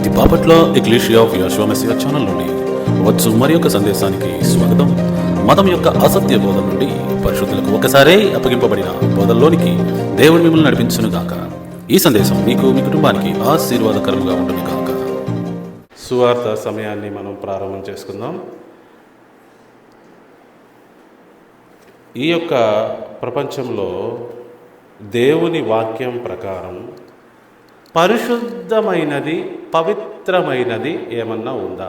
ఈ Bapatla ecclesia of Jehovah Messiah channel నుండి వచ్చు మరి యొక్క సందేశానికి స్వాగతం. మతం యొక్క అసత్య బోధన నుండి పరిశుద్ధులకు ఒకసారే అప్పగింపబడిన బోధల్లోనికి దేవుడు మిమ్మల్ని నడిపించును గాక. ఈ సందేశం మీకు మీ కుటుంబానికి ఆశీర్వాదకరంగా ఉంటుంది గాక. సువార్త సమయాన్ని మనం ప్రారంభం చేసుకుందాం. ఈ యొక్క ప్రపంచంలో దేవుని వాక్యం ప్రకారం పరిశుద్ధమైనది, పవిత్రమైనది ఏమన్నా ఉందా?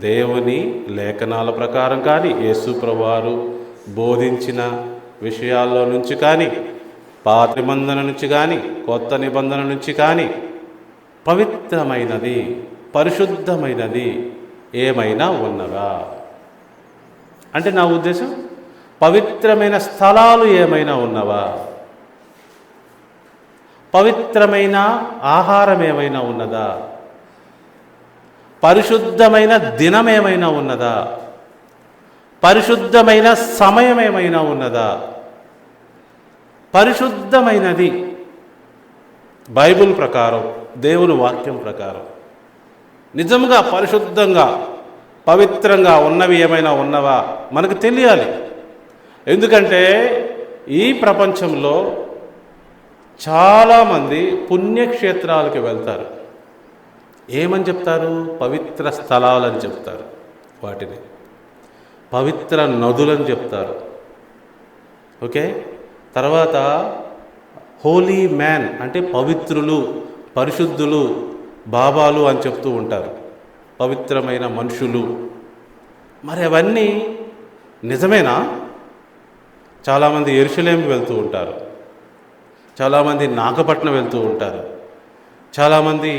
దేవుని లేఖనాల ప్రకారం కానీ, యేసు ప్రభువారు బోధించిన విషయాల్లో నుంచి కానీ, పాత నిబంధన నుంచి కానీ, కొత్త నిబంధన నుంచి కానీ పవిత్రమైనది, పరిశుద్ధమైనది ఏమైనా ఉన్నదా అంటే, నా ఉద్దేశం పవిత్రమైన స్థలాలు ఏమైనా ఉన్నవా? పవిత్రమైన ఆహారం ఏమైనా ఉన్నదా? పరిశుద్ధమైన దినం ఏమైనా ఉన్నదా? పరిశుద్ధమైన సమయం ఏమైనా ఉన్నదా? పరిశుద్ధమైనది బైబిల్ ప్రకారం, దేవుని వాక్యం ప్రకారం నిజంగా పరిశుద్ధంగా, పవిత్రంగా ఉన్నవి ఏమైనా ఉన్నవా మనకు తెలియాలి. ఎందుకంటే ఈ ప్రపంచంలో చాలామంది పుణ్యక్షేత్రాలకు వెళ్తారు. ఏమని చెప్తారు? పవిత్ర స్థలాలని చెప్తారు. వాటిని పవిత్ర నదులని చెప్తారు. ఓకే, తర్వాత హోలీ మ్యాన్ అంటే పవిత్రులు, పరిశుద్ధులు, బాబాలు అని చెప్తూ ఉంటారు. పవిత్రమైన మనుషులు. మరి అవన్నీ నిజమేనా? చాలామంది యెరూషలేము వెళ్తూ ఉంటారు, చాలామంది నాగపట్నం వెళ్తూ ఉంటారు, చాలామంది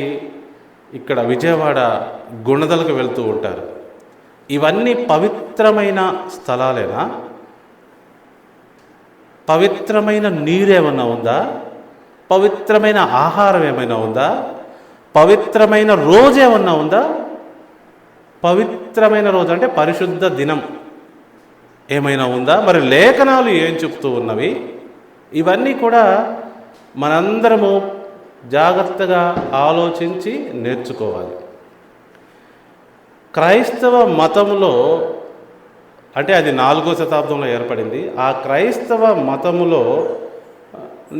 ఇక్కడ విజయవాడ గుణదలకు వెళ్తూ ఉంటారు. ఇవన్నీ పవిత్రమైన స్థలాలేనా? పవిత్రమైన నీరు ఏమైనా ఉందా? పవిత్రమైన ఆహారం ఏమైనా ఉందా? పవిత్రమైన రోజు ఏమన్నా ఉందా? పవిత్రమైన రోజు అంటే పరిశుద్ధ దినం ఏమైనా ఉందా? మరి లేఖనాలు ఏం చెప్తూ ఉన్నవి? ఇవన్నీ కూడా మనందరము జాగ్రత్తగా ఆలోచించి నేర్చుకోవాలి. క్రైస్తవ మతంలో అంటే అది 4వ శతాబ్దంలో ఏర్పడింది. ఆ క్రైస్తవ మతములో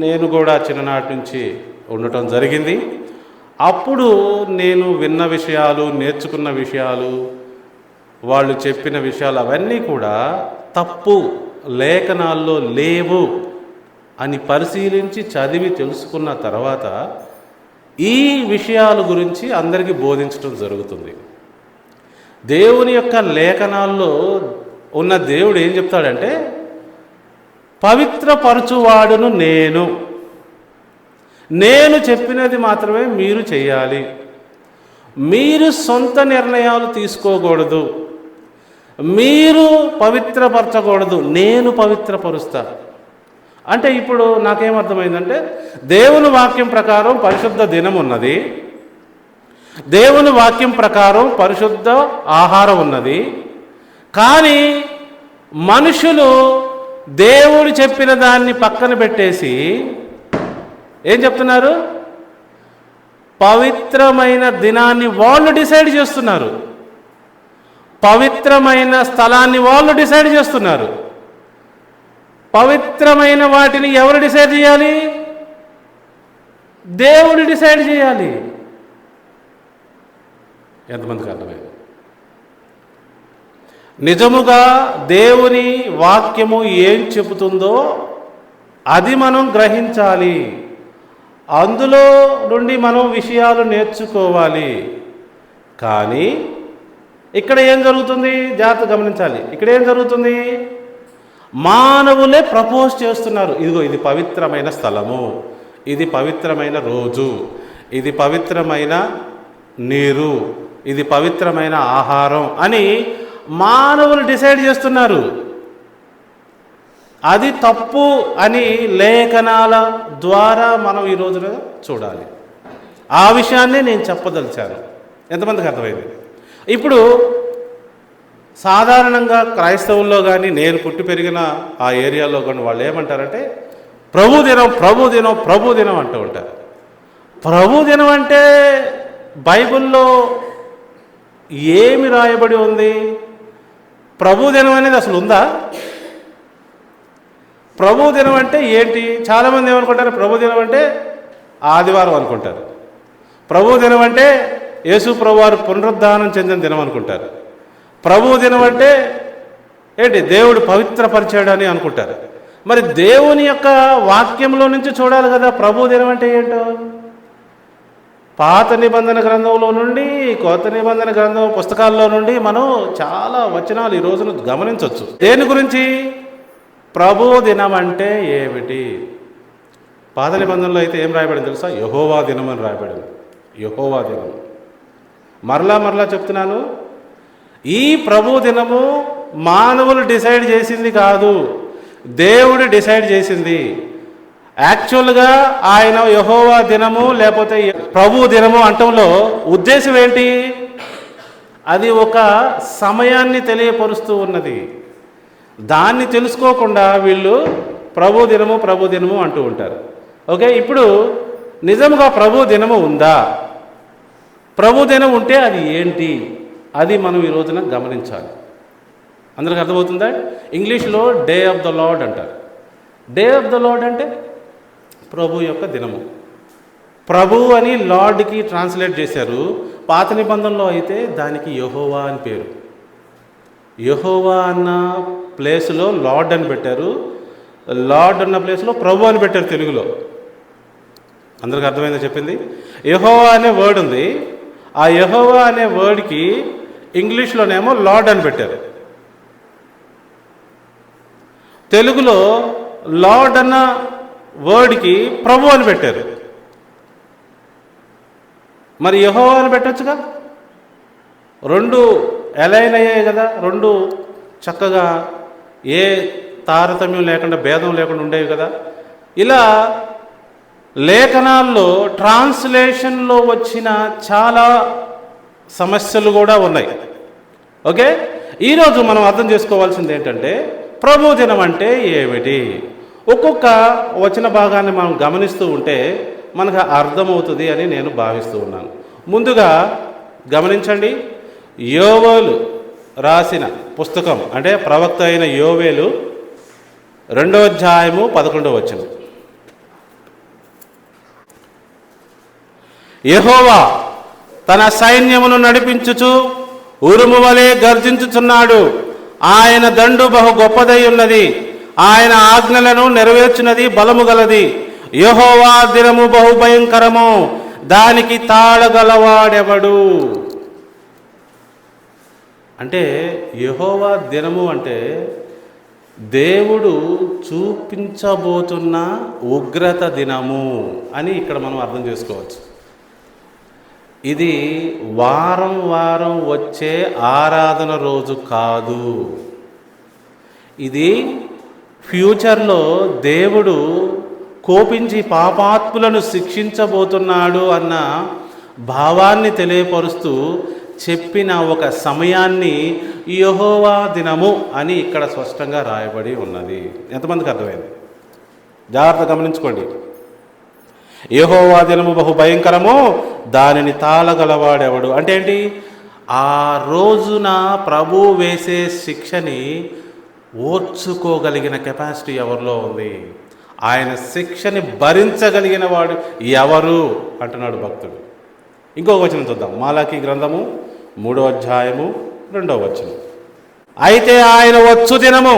నేను కూడా చిన్ననాటి నుంచి ఉండటం జరిగింది. అప్పుడు నేను విన్న విషయాలు, నేర్చుకున్న విషయాలు, వాళ్ళు చెప్పిన విషయాలు అవన్నీ కూడా తప్పు, లేఖనాల్లో లేవు అని పరిశీలించి చదివి తెలుసుకున్న తర్వాత ఈ విషయాల గురించి అందరికీ బోధించడం జరుగుతుంది. దేవుని యొక్క లేఖనాల్లో ఉన్న దేవుడు ఏం చెప్తాడంటే, పవిత్రపరచువాడును నేను చెప్పినది మాత్రమే మీరు చేయాలి, మీరు సొంత నిర్ణయాలు తీసుకోకూడదు, మీరు పవిత్రపరచకూడదు, నేను పవిత్రపరుస్తా అంటే. ఇప్పుడు నాకేమర్థమైందంటే, దేవుని వాక్యం ప్రకారం పరిశుద్ధ దినం ఉన్నది, దేవుని వాక్యం ప్రకారం పరిశుద్ధ ఆహారం ఉన్నది. కానీ మనుషులు దేవుడు చెప్పిన దాన్ని పక్కన పెట్టేసి ఏం చెప్తున్నారు? పవిత్రమైన దినాన్ని వాళ్ళు డిసైడ్ చేస్తున్నారు, పవిత్రమైన స్థలాన్ని వాళ్ళు డిసైడ్ చేస్తున్నారు. పవిత్రమైన వాటిని ఎవరు డిసైడ్ చేయాలి? దేవుడు డిసైడ్ చేయాలి. ఎంతమందికి అర్థమైంది? నిజముగా దేవుని వాక్యము ఏం చెబుతుందో అది మనం గ్రహించాలి, అందులో నుండి మనం విషయాలు నేర్చుకోవాలి. కానీ ఇక్కడ ఏం జరుగుతుంది? జాగ్రత్త గమనించాలి. ఇక్కడ ఏం జరుగుతుంది? మానవులే ప్రపోజ్ చేస్తున్నారు. ఇదిగో ఇది పవిత్రమైన స్థలము, ఇది పవిత్రమైన రోజు, ఇది పవిత్రమైన నీరు, ఇది పవిత్రమైన ఆహారం అని మానవులు డిసైడ్ చేస్తున్నారు. అది తప్పు అని లేఖనాల ద్వారా మనం ఈ రోజున చూడాలి. ఆ విషయాన్నే నేను చెప్పదలిచాను. ఎంతమందికి అర్థమైంది? ఇప్పుడు సాధారణంగా క్రైస్తవుల్లో కానీ, నేను పుట్టి పెరిగిన ఆ ఏరియాలో కానీ వాళ్ళు ఏమంటారంటే ప్రభుదినం ప్రభుదినం ప్రభుదినం అంటూ ఉంటారు. ప్రభు దినం అంటే బైబిల్లో ఏమి రాయబడి ఉంది? ప్రభు దినం అనేది అసలు ఉందా? ప్రభు దినం అంటే ఏంటి? చాలామంది ఏమనుకుంటారు, ప్రభు దినం అంటే ఆదివారం అనుకుంటారు. ప్రభు దినం అంటే యేసు ప్రభు వారు పునరుద్ధానం చెందిన దినం అనుకుంటారు. ప్రభు దినం అంటే ఏంటి, దేవుడు పవిత్రపరిచాడు అని అనుకుంటారు. మరి దేవుని యొక్క వాక్యంలో నుంచి చూడాలి కదా ప్రభు దినం అంటే ఏంటో. పాత నిబంధన గ్రంథంలో నుండి కొత్త నిబంధన గ్రంథం పుస్తకాల్లో నుండి మనం చాలా వచనాలు ఈ రోజున గమనించవచ్చు. దేని గురించి? ప్రభు దినం అంటే ఏమిటి? పాత నిబంధనలో అయితే ఏం రాయబడింది తెలుసా? యెహోవా దినం అని రాయబడింది. యెహోవా దినం. మరలా చెప్తున్నాను, ఈ ప్రభు దినము మానవులు డిసైడ్ చేసింది కాదు, దేవుడు డిసైడ్ చేసింది. యాక్చువల్గా ఆయన యెహోవా దినము లేకపోతే ప్రభు దినము అంటంలో ఉద్దేశం ఏంటి? అది ఒక సమయాన్ని తెలియపరుస్తూ ఉన్నది. దాన్ని తెలుసుకోకుండా వీళ్ళు ప్రభు దినము అంటూ ఉంటారు. ఓకే, ఇప్పుడు నిజంగా ప్రభు దినము ఉందా? ప్రభు దినం ఉంటే అది ఏంటి? అది మనం ఈ రోజున గమనించాలి. అందరికి అర్థమవుతుందా? ఇంగ్లీష్లో డే ఆఫ్ ద లార్డ్ అంటారు. డే ఆఫ్ ద లార్డ్ అంటే ప్రభు యొక్క దినము. ప్రభు అని లార్డ్కి ట్రాన్స్లేట్ చేశారు. పాత నిబంధనలో అయితే దానికి యెహోవా అని పేరు. యెహోవా అన్న ప్లేస్లో లార్డ్ అని పెట్టారు, లార్డ్ అన్న ప్లేస్లో ప్రభు అని పెట్టారు తెలుగులో. అందరికి అర్థమైందో చెప్పింది? యెహోవా అనే వర్డ్ ఉంది, ఆ యెహోవా అనే వర్డ్కి ఇంగ్లీష్లోనేమో లార్డ్ అని పెట్టారు. తెలుగులో లార్డ్ అన్న వర్డ్కి ప్రభు అని పెట్టారు. మరి యెహోవా అని పెట్టొచ్చుగా? రెండు అలైన్ అయ్యాయి కదా, రెండు చక్కగా ఏ తారతమ్యం లేకుండా భేదం లేకుండా ఉండేవి కదా. ఇలా లేఖనాల్లో ట్రాన్స్లేషన్లో వచ్చిన చాలా సమస్యలు కూడా ఉన్నాయి. ఓకే, ఈరోజు మనం అర్థం చేసుకోవాల్సింది ఏంటంటే ప్రభు దినం అంటే ఏమిటి? ఒక్కొక్క వచన భాగాన్ని మనం గమనిస్తూ ఉంటే మనకు అర్థమవుతుంది అని నేను భావిస్తూ ఉన్నాను. ముందుగా గమనించండి, యోవేలు రాసిన పుస్తకం అంటే ప్రవక్త అయిన యోవేలు 2వ అధ్యాయము 11వ వచనం. యెహోవా తన సైన్యమును నడిపించుచు ఉరుము వలె గర్జించుచున్నాడు. ఆయన దండు బహు గొప్పదై ఉన్నది, ఆయన ఆజ్ఞలను నెరవేర్చున్నది బలము గలది. యెహోవా దినము బహు భయంకరము, దానికి తాళగలవాడెవడు? అంటే యెహోవా దినము అంటే దేవుడు చూపించబోతున్న ఉగ్రత దినము అని ఇక్కడ మనం అర్థం చేసుకోవచ్చు. ఇది వారం వారం వచ్చే ఆరాధన రోజు కాదు. ఇది ఫ్యూచర్లో దేవుడు కోపించి పాపాత్ములను శిక్షించబోతున్నాడు అన్న భావాన్ని తెలియపరుస్తూ చెప్పిన ఒక సమయాన్ని యెహోవా దినము అని ఇక్కడ స్పష్టంగా రాయబడి ఉన్నది. ఎంతమందికి అర్థమైంది? జాగ్రత్త గమనించుకోండి. యెహోవా దినము బహు భయంకరము, దానిని తాళగలవాడెవడు? అంటే ఏంటి? ఆ రోజున ప్రభు వేసే శిక్షని ఓర్చుకోగలిగిన కెపాసిటీ ఎవరిలో ఉంది? ఆయన శిక్షని భరించగలిగిన వాడు ఎవరు అంటున్నాడు భక్తుడు. ఇంకొక వచనం చూద్దాం. మాలాకీ గ్రంథము 3వ అధ్యాయము 2వ వచనం. అయితే ఆయన వచ్చు దినము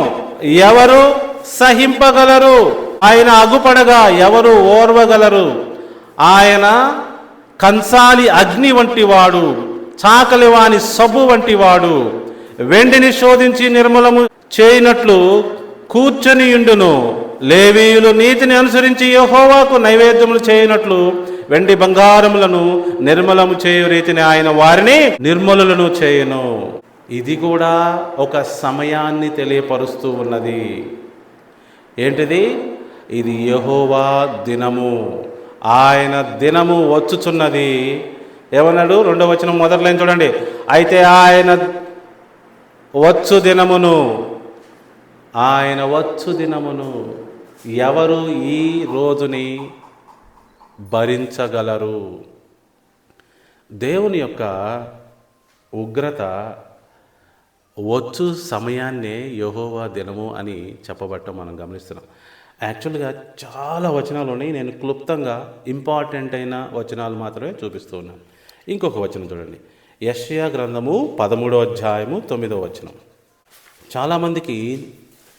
ఎవరు సహింపగలరు? ఆయన అగుపడగా ఎవరు ఓర్వగలరు? ఆయన కంసాలి అగ్ని వంటివాడు, చాకలివాని సబ్బు వంటివాడు. వెండిని శోధించి నిర్మలము చేయనట్లు కూర్చొనియుండును. లేవీయులు నీతిని అనుసరించి యెహోవాకు నైవేద్యములు చేయనట్లు వెండి బంగారములను నిర్మలము చేయు రీతిని ఆయన వారిని నిర్మలులను చేయును. ఇది కూడా ఒక సమయాన్ని తెలియపరుస్తూ ఉన్నది. ఏంటిది? ఇది యెహోవా దినము, ఆయన దినము వచ్చుచున్నది. ఏమన్నాడు? 2వ వచనం మొదటి లైన్ చూడండి. అయితే ఆయన వచ్చు దినమును, ఆయన వచ్చు దినమును. ఎవరు ఈ రోజుని భరించగలరు. దేవుని యొక్క ఉగ్రత వచ్చు సమయాన్నే యెహోవా దినము అని చెప్పబట్టం మనం గమనిస్తున్నాం. యాక్చువల్గా చాలా వచనాలు ఉన్నాయి. నేను క్లుప్తంగా ఇంపార్టెంట్ అయిన వచనాలు మాత్రమే చూపిస్తూ ఉన్నాను. ఇంకొక వచనం చూడండి, యెషయా గ్రంథము 13వ అధ్యాయము 9వ వచనం. చాలామందికి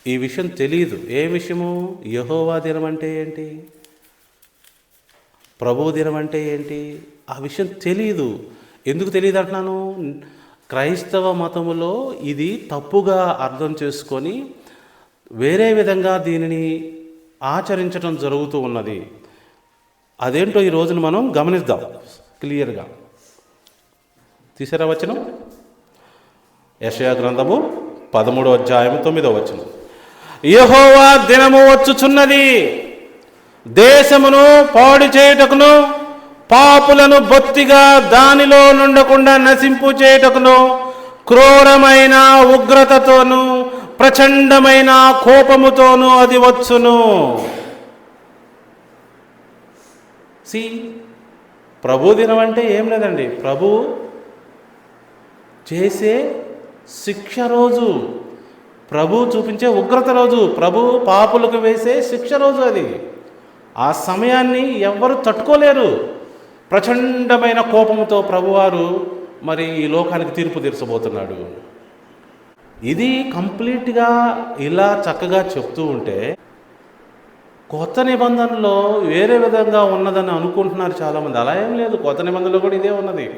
ఈ విషయం తెలియదు. ఏ విషయము? యెహోవా దినం అంటే ఏంటి, ప్రభువు దినం అంటే ఏంటి, ఆ విషయం తెలియదు. ఎందుకు తెలియదు అంటున్నాను? క్రైస్తవ మతములో ఇది తప్పుగా అర్థం చేసుకొని వేరే విధంగా దీనిని ఆచరించడం జరుగుతూ ఉన్నది. అదేంటో ఈ రోజున మనం గమనిద్దాం క్లియర్గా. తీసారా వచనం? యెషయా గ్రంథము 13వ అధ్యాయము 9వ వచనం. యెహోవా దినము వచ్చుచున్నది, దేశమును పాడు చేయుటకును, పాపులను బొత్తిగా దానిలో నుండకుండా నశింపు చేయుటకును, క్రూరమైన ఉగ్రతతోనూ ప్రచండమైన కోపముతోనూ అది వచ్చును. ప్రభు దినం అంటే ఏం లేదండి, ప్రభు చేసే శిక్ష రోజు, ప్రభు చూపించే ఉగ్రత రోజు, ప్రభు పాపులకు వేసే శిక్ష రోజు అది. ఆ సమయాన్ని ఎవ్వరు తట్టుకోలేరు. ప్రచండమైన కోపముతో ప్రభువారు మరి ఈ లోకానికి తీర్పు తీర్చబోతున్నాడు. ఇది కంప్లీట్గా ఇలా చక్కగా చెప్తూ ఉంటే కొత్త నిబంధనలో వేరే విధంగా ఉన్నదని అనుకుంటున్నారు చాలామంది. అలా ఏం లేదు, కొత్త నిబంధనలో కూడా ఇదే ఉన్నది.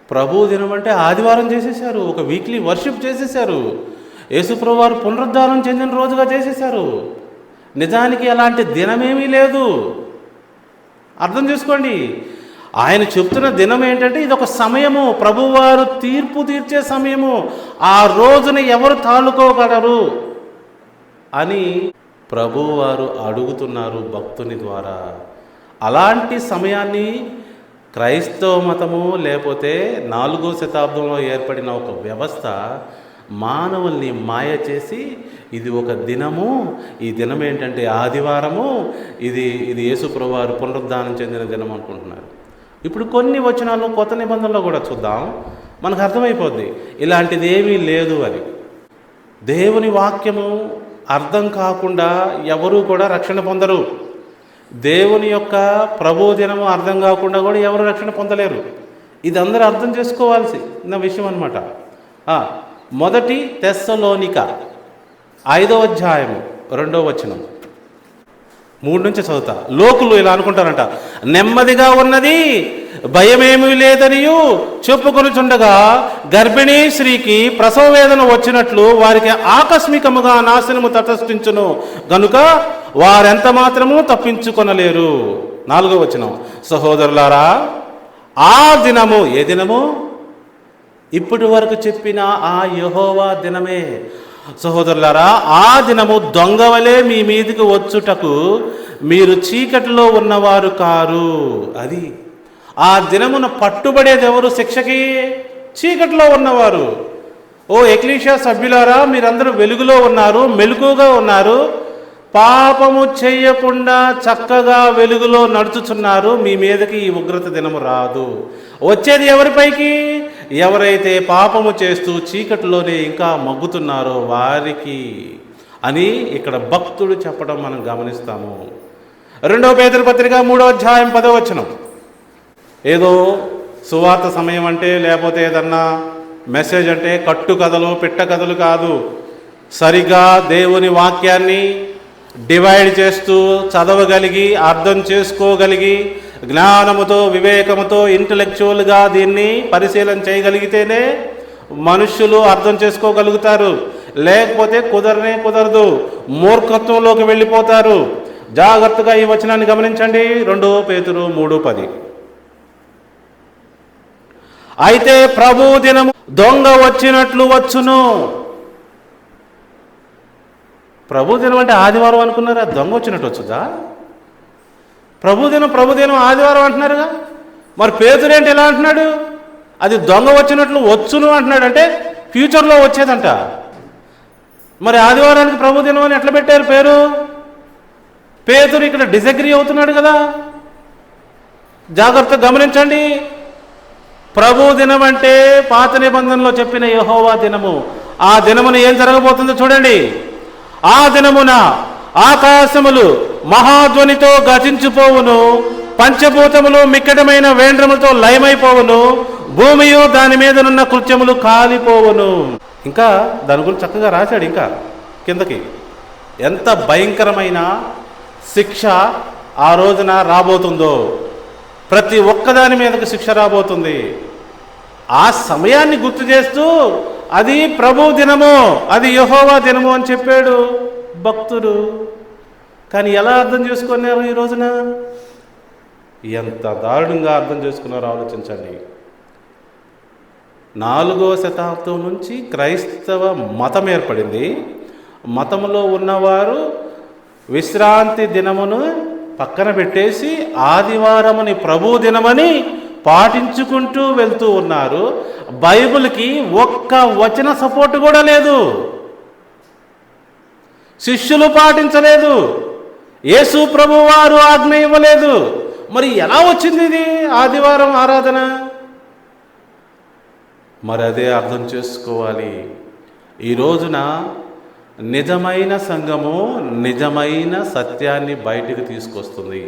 ప్రభు దినం అంటే ఆదివారం చేసేశారు, ఒక వీక్లీ వర్షిప్ చేసేశారు, యేసుప్రభు వారు పునరుద్ధానం చెందిన రోజుగా చేసేశారు. నిజానికి అలాంటి దినమేమీ లేదు. అర్థం చేసుకోండి. ఆయన చెప్తున్న దినం ఏంటంటే ఇది ఒక సమయము, ప్రభువారు తీర్పు తీర్చే సమయము. ఆ రోజున ఎవరు తాళుకోగలరు అని ప్రభువారు అడుగుతున్నారు భక్తుని ద్వారా. అలాంటి సమయాన్ని క్రైస్తవ మతము లేకపోతే 4వ శతాబ్దంలో ఏర్పడిన ఒక వ్యవస్థ మానవుల్ని మాయ చేసి ఇది ఒక దినము, ఈ దినం ఏంటంటే ఆదివారము, ఇది యేసుప్రభు వారు పునరుద్ధానం చెందిన దినం అనుకుంటున్నారు. ఇప్పుడు కొన్ని వచనాలు కొత్త నిబంధనలో కూడా చూద్దాం, మనకు అర్థమైపోద్ది ఇలాంటిది ఏమీ లేదు అని. దేవుని వాక్యము అర్థం కాకుండా ఎవరూ కూడా రక్షణ పొందరు. దేవుని యొక్క ప్రభు దినము అర్థం కాకుండా కూడా ఎవరు రక్షణ పొందలేరు. ఇది అందరూ అర్థం చేసుకోవాల్సిన విషయం అన్నమాట. మొదటి తెస్సలోనిక 5వ అధ్యాయము 2వ వచనం 3 నుంచి చదువుతా. లోకులు ఇలా అనుకుంటారంట, నెమ్మదిగా ఉన్నది, భయమేమీ లేదనియు చెప్పుకొనుచుండగా గర్భిణీ స్త్రీకి ప్రసవ వేదన వచ్చినట్లు వారికి ఆకస్మికముగా నాశనము తటస్థించును గనుక వారెంత మాత్రము తప్పించుకొనలేరు. 4వ వచనం, సహోదరులారా ఆ దినము, ఏ దినము? ఇప్పటి వరకు చెప్పిన ఆ యెహోవా దినమే. సహోదరులారా ఆ దినము దొంగవలే మీ మీదికి వచ్చుటకు మీరు చీకటిలో ఉన్నవారు కారు. అది ఆ దినమున పట్టుబడేది ఎవరు శిక్షకి? చీకటిలో ఉన్నవారు. ఓ ఎక్లీషియా సభ్యులారా మీరందరూ వెలుగులో ఉన్నారు, మెలకుగా ఉన్నారు, పాపము చేయకుండా చక్కగా వెలుగులో నడుచుచున్నారు, మీ మీదకి ఈ ఉగ్రత దినము రాదు. వచ్చేది ఎవరిపైకి? ఎవరైతే పాపము చేస్తూ చీకటిలోనే ఇంకా మగ్గుతున్నారో వారికి అని ఇక్కడ భక్తుడు చెప్పడం మనం గమనిస్తాము. 2వ పేతురు పత్రిక 3వ అధ్యాయం 10వ వచనం. ఏదో సువార్త సమయం అంటే లేకపోతే ఏదన్నా మెసేజ్ అంటే కట్టు కథలు పిట్ట కథలు కాదు. సరిగా దేవుని వాక్యాన్ని డివైడ్ చేస్తూ చదవగలిగి అర్థం చేసుకోగలిగి జ్ఞానముతో వివేకముతో ఇంటలెక్చువల్గా దీన్ని పరిశీలన చేయగలిగితేనే మనుష్యులు అర్థం చేసుకోగలుగుతారు. లేకపోతే కుదరదు, మూర్ఖత్వంలోకి వెళ్ళిపోతారు. జాగ్రత్తగా ఈ వచనాన్ని గమనించండి. 2వ పేతురు 3:10. అయితే ప్రభు దినము దొంగ వచ్చినట్లు వచ్చును. ప్రభు దినం అంటే ఆదివారం అనుకున్నారా? దొంగ వచ్చినట్టు వచ్చుదా? ప్రభుదినం ఆదివారం అంటున్నారుగా. మరి పేతురేంటి ఎలా అంటున్నాడు? అది దొంగ వచ్చినట్లు వచ్చును అంటున్నాడు, అంటే ఫ్యూచర్లో వచ్చేదంట. మరి ఆదివారానికి ప్రభుదినం అని ఎట్లా పెట్టారు పేరు? పేతురు ఇక్కడ డిసగ్రీ అవుతున్నాడు కదా. జాగ్రత్తగా గమనించండి. ప్రభు దినం అంటే పాత నిబంధనలో చెప్పిన యెహోవా దినము. ఆ దినమున ఏం జరగబోతుందో చూడండి. ఆ దినమున ఆకాశములు మహాధ్వనితో గతించిపోవును, పంచభూతములు మిక్కటమైన వేంద్రములతో లయమైపోవును, భూమియు దాని మీదనున్న కృత్యములు కాలిపోవును. ఇంకా దాని గురించి చక్కగా రాశాడు. ఇంకా కిందకి ఎంత భయంకరమైన శిక్ష ఆ రోజున రాబోతుందో, ప్రతి ఒక్కదాని మీదకి శిక్ష రాబోతుంది. ఆ సమయాన్ని గుర్తు చేస్తూ అది ప్రభు దినము, అది యెహోవా దినము అని చెప్పాడు భక్తుడు. కానీ ఎలా అర్థం చేసుకున్నారు ఈ రోజున? ఎంత దారుణంగా అర్థం చేసుకున్నారో ఆలోచించండి. 4వ శతాబ్దం నుంచి క్రైస్తవ మతం ఏర్పడింది. మతంలో ఉన్నవారు విశ్రాంతి దినమును పక్కన పెట్టేసి ఆదివారముని ప్రభు దినమని పాటించుకుంటూ వెళ్తూ ఉన్నారు. బైబిల్కి ఒక్క వచన సపోర్ట్ కూడా లేదు. శిష్యులు పాటించలేదు, యేసు ప్రభు వారు ఆజ్ఞ ఇవ్వలేదు. మరి ఎలా వచ్చింది ఇది ఆదివారం ఆరాధన? మరి అదే అర్థం చేసుకోవాలి. ఈ రోజున నిజమైన సంఘము నిజమైన సత్యాన్ని బయటికి తీసుకొస్తుంది.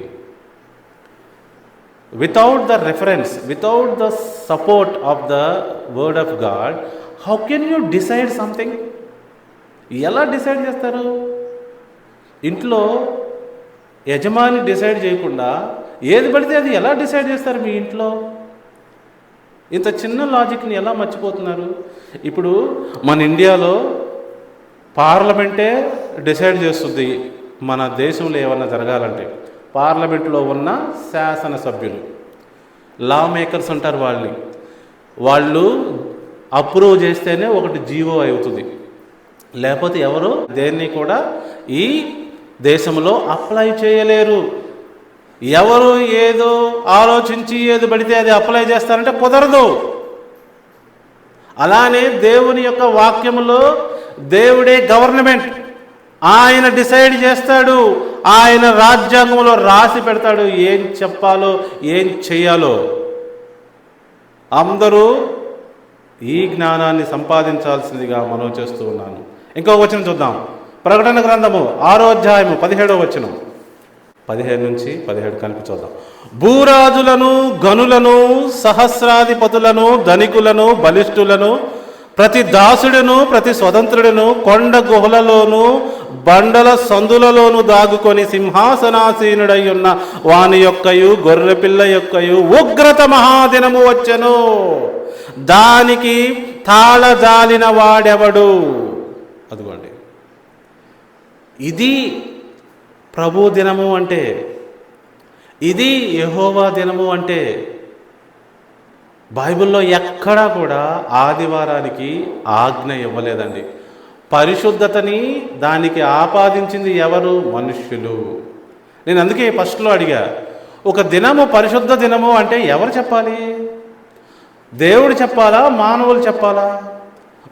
Without the reference, without the support of the word of God, how can you decide something? ఎలా డిసైడ్ చేస్తారు? ఇంట్లో యజమాని డిసైడ్ చేయకుండా ఏది పడితే అది ఎలా డిసైడ్ చేస్తారు మీ ఇంట్లో? ఇంత చిన్న లాజిక్ని ఎలా మర్చిపోతున్నారు? ఇప్పుడు మన ఇండియాలో పార్లమెంటే డిసైడ్ చేస్తుంది మన దేశంలో ఏమన్నా జరగాలంటే. పార్లమెంట్లో ఉన్న శాసనసభ్యులు, లా మేకర్స్ అంటారు వాళ్ళని, వాళ్ళు అప్రూవ్ చేస్తేనే ఒకటి జీవో అవుతుంది. లేకపోతే ఎవరు దేన్ని కూడా ఈ దేశంలో అప్లై చేయలేరు. ఎవరు ఏదో ఆలోచించి ఏది పడితే అది అప్లై చేస్తారంటే కుదరదు. అలానే దేవుని యొక్క వాక్యములో దేవుడే గవర్నమెంట్, ఆయన డిసైడ్ చేస్తాడు. ఆయన రాజ్యాంగంలో రాసి పెడతాడు ఏం చెప్పాలో ఏం చెయ్యాలో. అందరూ ఈ జ్ఞానాన్ని సంపాదించాల్సిందిగా మనం చేస్తూ ఉన్నాను. ఇంకొక వచనం చూద్దాం. ప్రకటన గ్రంథము 6వ అధ్యాయము 17వ వచనం, 15 నుంచి 17 కలిపి చూద్దాం. భూరాజులను, గనులను, సహస్రాధిపతులను, ధనికులను, బలిష్ఠులను, ప్రతి దాసుడును, ప్రతి స్వతంత్రుడును, కొండ గుహలలోను బండల సందులలోను దాగుకొని సింహాసనాసీనుడై ఉన్న వాని యొక్కయు గొర్రెపిల్ల యొక్కయు ఉగ్రత మహాదినము వచ్చెను, దానికి తాళజాలిన వాడెవడు? అదిగోండి, ఇది ప్రభు దినము అంటే, ఇది యెహోవా దినము అంటే. బైబిల్లో ఎక్కడా కూడా ఆదివారానికి ఆజ్ఞ ఇవ్వలేదండి. పరిశుద్ధతని దానికి ఆపాదించింది ఎవరు? మనుష్యులు. నేను అందుకే ఫస్ట్లో అడిగా, ఒక దినము పరిశుద్ధ దినము అంటే ఎవరు చెప్పాలి? దేవుడు చెప్పాలా, మానవులు చెప్పాలా?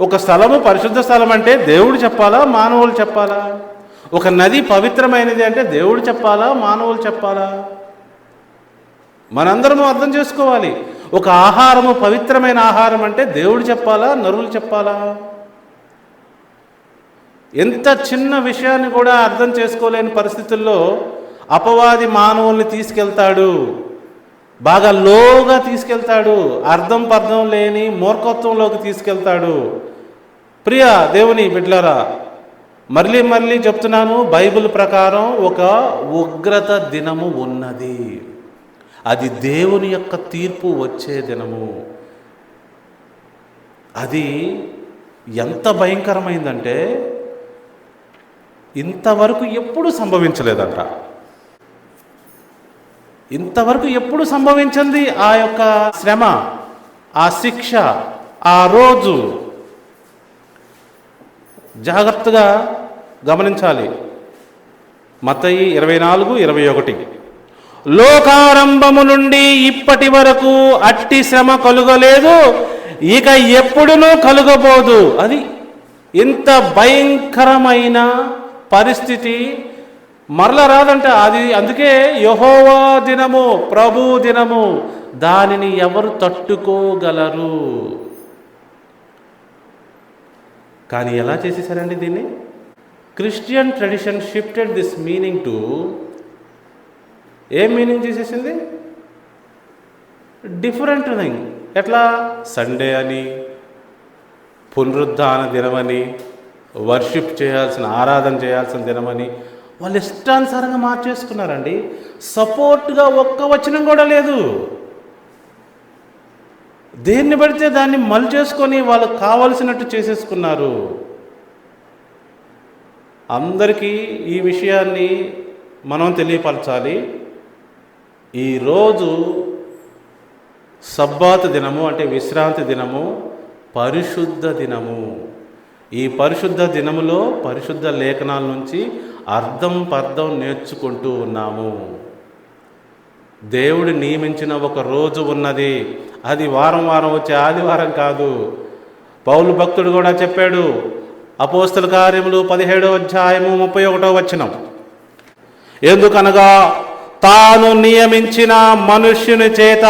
ఒక స్థలము పరిశుద్ధ స్థలం అంటే దేవుడు చెప్పాలా, మానవులు చెప్పాలా? ఒక నది పవిత్రమైనది అంటే దేవుడు చెప్పాలా, మానవులు చెప్పాలా? మనందరము అర్థం చేసుకోవాలి. ఒక ఆహారము పవిత్రమైన ఆహారం అంటే దేవుడు చెప్పాలా, నరులు చెప్పాలా? ఎంత చిన్న విషయాన్ని కూడా అర్థం చేసుకోలేని పరిస్థితుల్లో అపవాది మానవుల్ని తీసుకెళ్తాడు, బాగా లోగా తీసుకెళ్తాడు, అర్థం పర్థం లేని మూర్ఖత్వంలోకి తీసుకెళ్తాడు. ప్రియ దేవుని బిడ్డలారా, మళ్ళీ మళ్ళీ చెప్తున్నాను, బైబిల్ ప్రకారం ఒక ఉగ్రత దినము ఉన్నది. అది దేవుని యొక్క తీర్పు వచ్చే దినము. అది ఎంత భయంకరమైందంటే ఇంతవరకు ఎప్పుడు సంభవించలేదంట. ఇంతవరకు ఎప్పుడు సంభవించింది ఆ యొక్క శ్రమ, ఆ శిక్ష, ఆ రోజు. జాగ్రత్తగా గమనించాలి. మత్తయి 24:21, లోకారంభము నుండి ఇప్పటి వరకు అట్టి శ్రమ కలుగలేదు, ఇక ఎప్పుడునూ కలుగబోదు. అది ఇంత భయంకరమైన పరిస్థితి మరలా రాదంట. అది అందుకే యెహోవా దినము, ప్రభు దినము, దానిని ఎవరు తట్టుకోగలరు? కానీ ఎలా చేసేసారండి దీన్ని? Christian tradition shifted this meaning to, ఏం మీనింగ్ చేసేసింది? Different thing. ఎట్లా? సండే అని, పునరుద్ధాన దినమని, వర్షిప్ చేయాల్సిన, ఆరాధన చేయాల్సిన దినమని వాళ్ళు ఇష్టానుసారంగా మార్చేసుకున్నారండి. సపోర్ట్గా ఒక్క వచనం కూడా లేదు. దేన్ని పడితే దాన్ని మలిచేసుకొని వాళ్ళకు కావలసినట్టు చేసేసుకున్నారు. అందరికీ ఈ విషయాన్ని మనం తెలియపరచాలి. ఈరోజు సబ్బాతు దినము, అంటే విశ్రాంతి దినము, పరిశుద్ధ దినము. ఈ పరిశుద్ధ దినములో పరిశుద్ధ లేఖనాల నుంచి అర్థం పర్థం నేర్చుకుంటూ ఉన్నాము. దేవుడు నియమించిన ఒక రోజు ఉన్నది. అది వారం వారం వచ్చే ఆదివారం కాదు. పౌలు భక్తుడు కూడా చెప్పాడు, అపోస్తల కార్యములు 17వ అధ్యాయము 31వ వచనం, ఎందుకనగా తాను నియమించిన మనుష్యుని చేత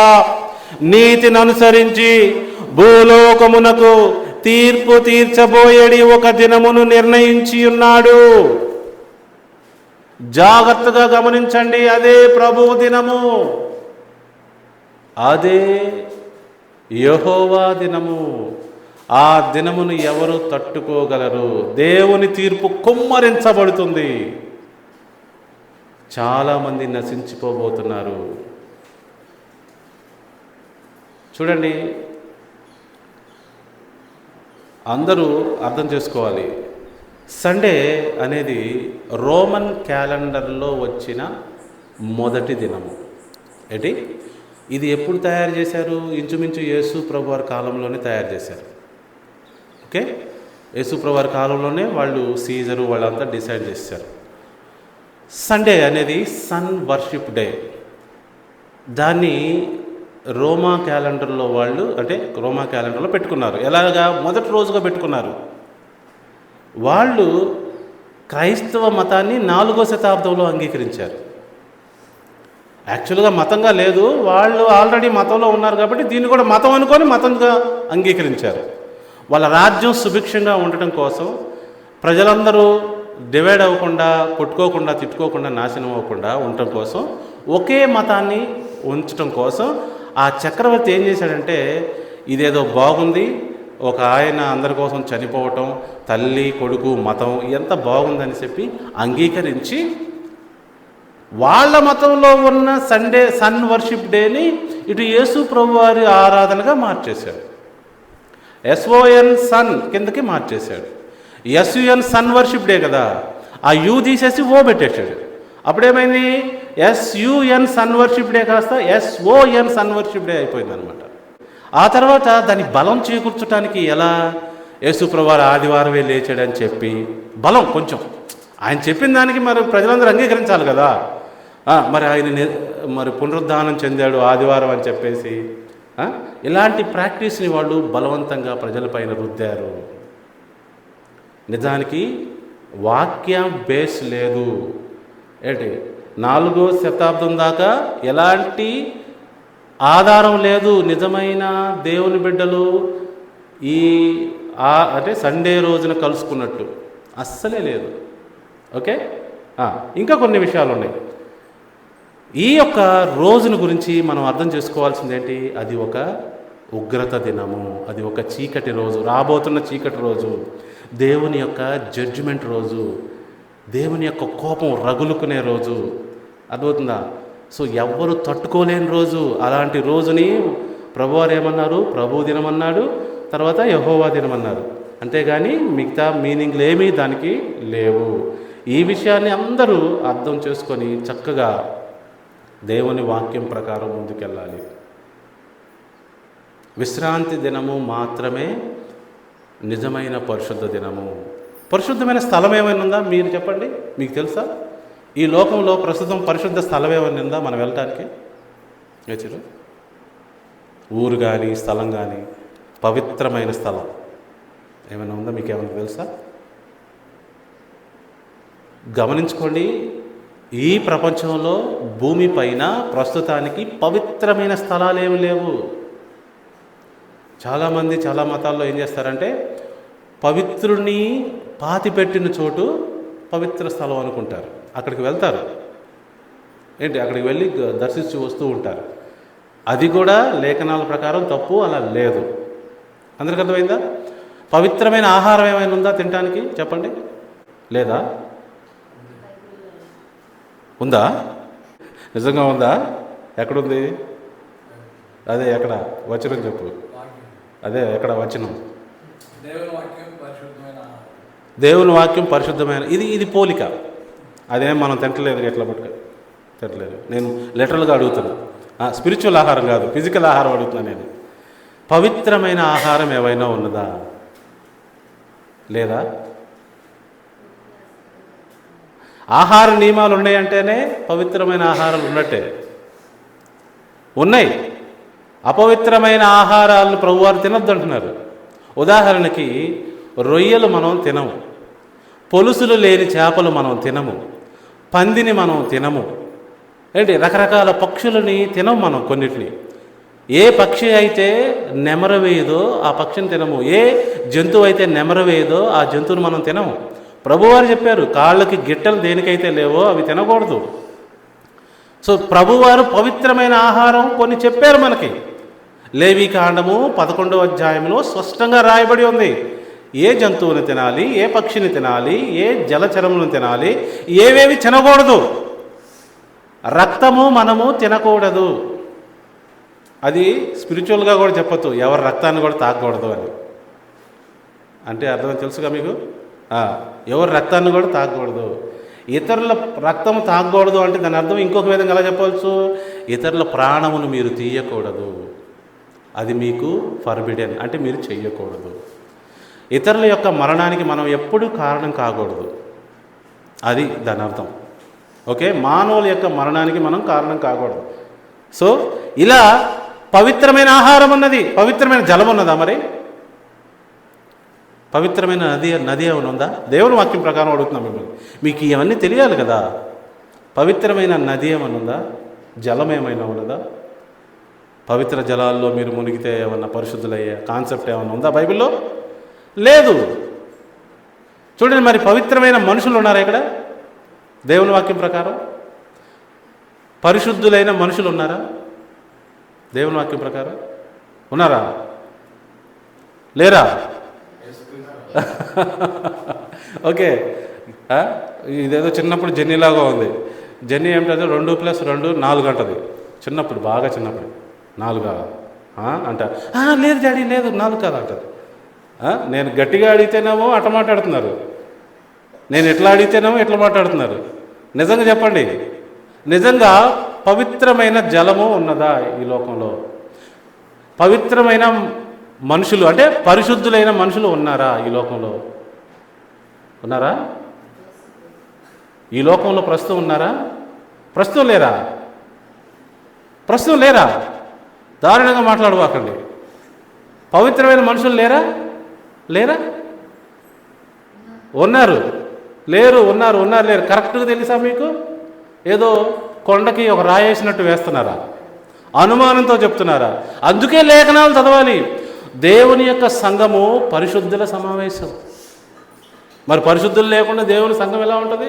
నీతిని అనుసరించి భూలోకమునకు తీర్పు తీర్చబోయేడి ఒక దినమును నిర్ణయించి ఉన్నాడు. జాగ్రత్తగా గమనించండి. అదే ప్రభువు దినము, అదే యెహోవా దినము. ఆ దినమును ఎవరు తట్టుకోగలరు? దేవుని తీర్పు కుమ్మరించబడుతుంది. చాలామంది నశించిపోబోతున్నారు. చూడండి, అందరూ అర్థం చేసుకోవాలి. సండే అనేది రోమన్ క్యాలెండర్లో వచ్చిన మొదటి దినము. ఏంటి? ఇది ఎప్పుడు తయారు చేశారు? ఇంచుమించు యేసు ప్రభు వారి కాలంలోనే తయారు చేశారు. ఓకే, యేసు ప్రభు వారి కాలంలోనే వాళ్ళు, సీజరు వాళ్ళంతా డిసైడ్ చేశారు. సండే అనేది సన్ వర్షిప్ డే. దాన్ని రోమా క్యాలెండర్లో వాళ్ళు, అంటే రోమా క్యాలెండర్లో పెట్టుకున్నారు. ఎలాగా? మొదటి రోజుగా పెట్టుకున్నారు. వాళ్ళు క్రైస్తవ మతాన్ని 4వ శతాబ్దంలో అంగీకరించారు. యాక్చువల్గా మతంగా లేదు, వాళ్ళు ఆల్రెడీ మతంలో ఉన్నారు కాబట్టి దీన్ని కూడా మతం అనుకొని మతంగా అంగీకరించారు. వాళ్ళ రాజ్యం సుభిక్షంగా ఉండటం కోసం, ప్రజలందరూ డివైడ్ అవ్వకుండా, కొట్టుకోకుండా, తిట్టుకోకుండా, నాశనం అవ్వకుండా ఉండటం కోసం, ఒకే మతాన్ని ఉంచటం కోసం ఆ చక్రవర్తి ఏం చేశాడంటే, ఇదేదో బాగుంది, ఒక ఆయన అందరి కోసం చనిపోవటం, తల్లి కొడుకు మతం ఎంత బాగుందని చెప్పి అంగీకరించి వాళ్ళ మతంలో ఉన్న సండే, సన్ వర్షిప్ డేని ఇటు యేసు ప్రభు వారి ఆరాధనగా మార్చేశాడు. SON సన్ కిందకి మార్చేశాడు. SUN సన్ వర్షిప్ డే కదా, ఆ యూ తీసేసి ఓ పెట్టేశాడు. అప్పుడేమైంది? SUN సన్ వర్షిప్ డే కాస్త SON సన్ వర్షిప్ డే అయిపోయింది అనమాట. ఆ తర్వాత దాన్ని బలం చేకూర్చడానికి ఎలా? యేసు ప్రభు వారు ఆదివారమే లేచాడని చెప్పి బలం కొంచెం, ఆయన చెప్పిన దానికి మరి ప్రజలందరూ అంగీకరించాలి కదా. మరి ఆయన మరి పునరుద్ధానం చెందాడు ఆదివారం అని చెప్పేసి ఇలాంటి ప్రాక్టీస్ని వాళ్ళు బలవంతంగా ప్రజలపైన రుద్దారు. నిజానికి వాక్యం బేస్ లేదు. ఏంటి? 4వ శతాబ్దం దాకా ఎలాంటి ఆధారం లేదు. నిజమైన దేవుని బిడ్డలు ఈ అంటే సండే రోజున కలుసుకున్నట్టు అస్సలే లేదు. ఓకే, ఇంకా కొన్ని విషయాలు ఉన్నాయి. ఈ యొక్క రోజును గురించి మనం అర్థం చేసుకోవాల్సింది ఏంటి? అది ఒక ఉగ్రత దినము, అది ఒక చీకటి రోజు, రాబోతున్న చీకటి రోజు, దేవుని యొక్క జడ్జిమెంట్ రోజు, దేవుని యొక్క కోపం రగులుకునే రోజు. అర్థమవుతుందా? సో ఎవ్వరు తట్టుకోలేని రోజు. అలాంటి రోజుని ప్రభువారు ఏమన్నారు? ప్రభు దినం అన్నాడు, తర్వాత యెహోవా దినం అన్నారు. అంతేగాని మిగతా మీనింగ్లు ఏమీ దానికి లేవు. ఈ విషయాన్ని అందరూ అర్థం చేసుకొని చక్కగా దేవుని వాక్యం ప్రకారం ముందుకెళ్ళాలి. విశ్రాంతి దినము మాత్రమే నిజమైన పరిశుద్ధ దినము. పరిశుద్ధమైన స్థలం ఏమైనా ఉందా? మీరు చెప్పండి, మీకు తెలుసా? ఈ లోకంలో ప్రస్తుతం పరిశుద్ధ స్థలం ఏమైనా ఉందా మనం వెళ్ళటానికి? నేచరు ఊరు కానీ స్థలం కానీ పవిత్రమైన స్థలం ఏమైనా ఉందా? మీకు ఏమైనా తెలుసా? గమనించుకోండి, ఈ ప్రపంచంలో భూమి పైన ప్రస్తుతానికి పవిత్రమైన స్థలాలు ఏమి లేవు. చాలామంది చాలా మతాల్లో ఏం చేస్తారంటే పవిత్రుని పాతిపెట్టిన చోటు పవిత్ర స్థలం అనుకుంటారు. అక్కడికి వెళ్తారు, ఏంటి అక్కడికి వెళ్ళి దర్శించి వస్తూ ఉంటారు. అది కూడా లేఖనాల ప్రకారం తప్పు, అలా లేదు. అందరికి అర్థమైందా? పవిత్రమైన ఆహారం ఏమైనా ఉందా తినడానికి? చెప్పండి. లేదా? ఉందా? నిజంగా ఉందా? ఎక్కడుంది? అదే ఎక్కడ? వచనం చెప్పు. అదే ఎక్కడ వచనం? దేవుని వాక్యం పరిశుద్ధమైన. ఇది పోలిక. అదేం మనం తింటలేదు, ఎట్లా పట్టుక తింటలేదు. నేను లిటరల్గా అడుగుతున్నాను. స్పిరిచువల్ ఆహారం కాదు, ఫిజికల్ ఆహారం అడుగుతున్నాను నేను. పవిత్రమైన ఆహారం ఏమైనా ఉన్నదా? లేదా? ఆహార నియమాలు ఉన్నాయంటేనే పవిత్రమైన ఆహారాలు ఉన్నట్టే. ఉన్నాయి. అపవిత్రమైన ఆహారాలను ప్రభువారు తినొద్దు అంటున్నారు. ఉదాహరణకి రొయ్యలు మనం తినము, పొలుసులు లేని చేపలు మనం తినము, పందిని మనం తినము, ఏంటి రకరకాల పక్షులని తినము మనం. కొన్నిటిని ఏ పక్షి అయితే నెమరవేయదో ఆ పక్షిని తినము, ఏ జంతువు అయితే నెమరవేయదో ఆ జంతువుని మనం తినము. ప్రభువారు చెప్పారు కాళ్ళకి గిట్టలు దేనికైతే లేవో అవి తినకూడదు. సో ప్రభువారు పవిత్రమైన ఆహారం కొన్ని చెప్పారు మనకి. లేవీకాండము 11వ అధ్యాయంలో స్పష్టంగా రాయబడి ఉంది. ఏ జంతువుని తినాలి, ఏ పక్షిని తినాలి, ఏ జలచరములను తినాలి, ఏవేవి తినకూడదు. రక్తము మనము తినకూడదు. అది స్పిరిచువల్గా కూడా చెప్పొచ్చు, ఎవరి రక్తాన్ని కూడా తాగకూడదు అని. అంటే అర్థం తెలుసుగా మీకు? ఎవరి రక్తాన్ని కూడా తాగకూడదు. ఇతరుల రక్తము తాగకూడదు అంటే దాని అర్థం ఇంకొక విధంగా ఎలా చెప్పవచ్చు? ఇతరుల ప్రాణమును మీరు తీయకూడదు, అది మీకు ఫర్బిడెన్, అంటే మీరు చెయ్యకూడదు. ఇతరుల యొక్క మరణానికి మనం ఎప్పుడూ కారణం కాకూడదు, అది దాని అర్థం. ఓకే, మానవుల యొక్క మరణానికి మనం కారణం కాకూడదు. సో ఇలా పవిత్రమైన ఆహారం ఉన్నది. పవిత్రమైన జలం ఉన్నదా? మరి పవిత్రమైన నది ఏమైనా ఉందా? దేవుని వాక్యం ప్రకారం అడుగుతున్నాం మిమ్మల్ని. మీకు ఇవన్నీ తెలియాలి కదా. పవిత్రమైన నది ఏమైనా ఉందా? జలం ఏమైనా ఉన్నదా? పవిత్ర జలాల్లో మీరు మునిగితే ఏమన్నా పరిశుద్ధులయ్యే కాన్సెప్ట్ ఏమైనా ఉందా బైబిల్లో? లేదు. చూడండి, మరి పవిత్రమైన మనుషులు ఉన్నారా ఇక్కడ? దేవుని వాక్యం ప్రకారం పరిశుద్ధులైన మనుషులు ఉన్నారా? దేవుని వాక్యం ప్రకారం ఉన్నారా? లేరా? ఓకే, ఇదేదో చిన్నప్పుడు జెన్నీలాగా ఉంది. జెన్నీ ఏమిటంటే 2+2 4 అంటది. చిన్నప్పుడు, బాగా చిన్నప్పుడు 4 అంట. లేదు డాడీ, లేదు 4 కాదు అంటది. నేను గట్టిగా అడిగితేనేమో అట్ట మాట్లాడుతున్నారు, నేను ఎట్లా అడిగితేనేమో ఎట్లా మాట్లాడుతున్నారు. నిజంగా చెప్పండి, నిజంగా పవిత్రమైన జలము ఉన్నదా ఈ లోకంలో? పవిత్రమైన మనుషులు అంటే పరిశుద్ధులైన మనుషులు ఉన్నారా ఈ లోకంలో? ఉన్నారా? ఈ లోకంలో ప్రస్తుతం ఉన్నారా? ప్రస్తుతం లేరా? ప్రస్తుతం లేరా? దారుణంగా మాట్లాడవాకండి. పవిత్రమైన మనుషులు లేరా? లేరా? ఉన్నారు. లేరు? ఉన్నారు. లేరు? కరెక్ట్గా తెలుసా మీకు? ఏదో కొండకి ఒక రాయేసినట్టు వేస్తున్నారా? అనుమానంతో చెప్తున్నారా? అందుకే లేఖనాలు చదవాలి. దేవుని యొక్క సంఘము పరిశుద్ధుల సమావేశం. మరి పరిశుద్ధులు లేకుండా దేవుని సంఘం ఎలా ఉంటుంది?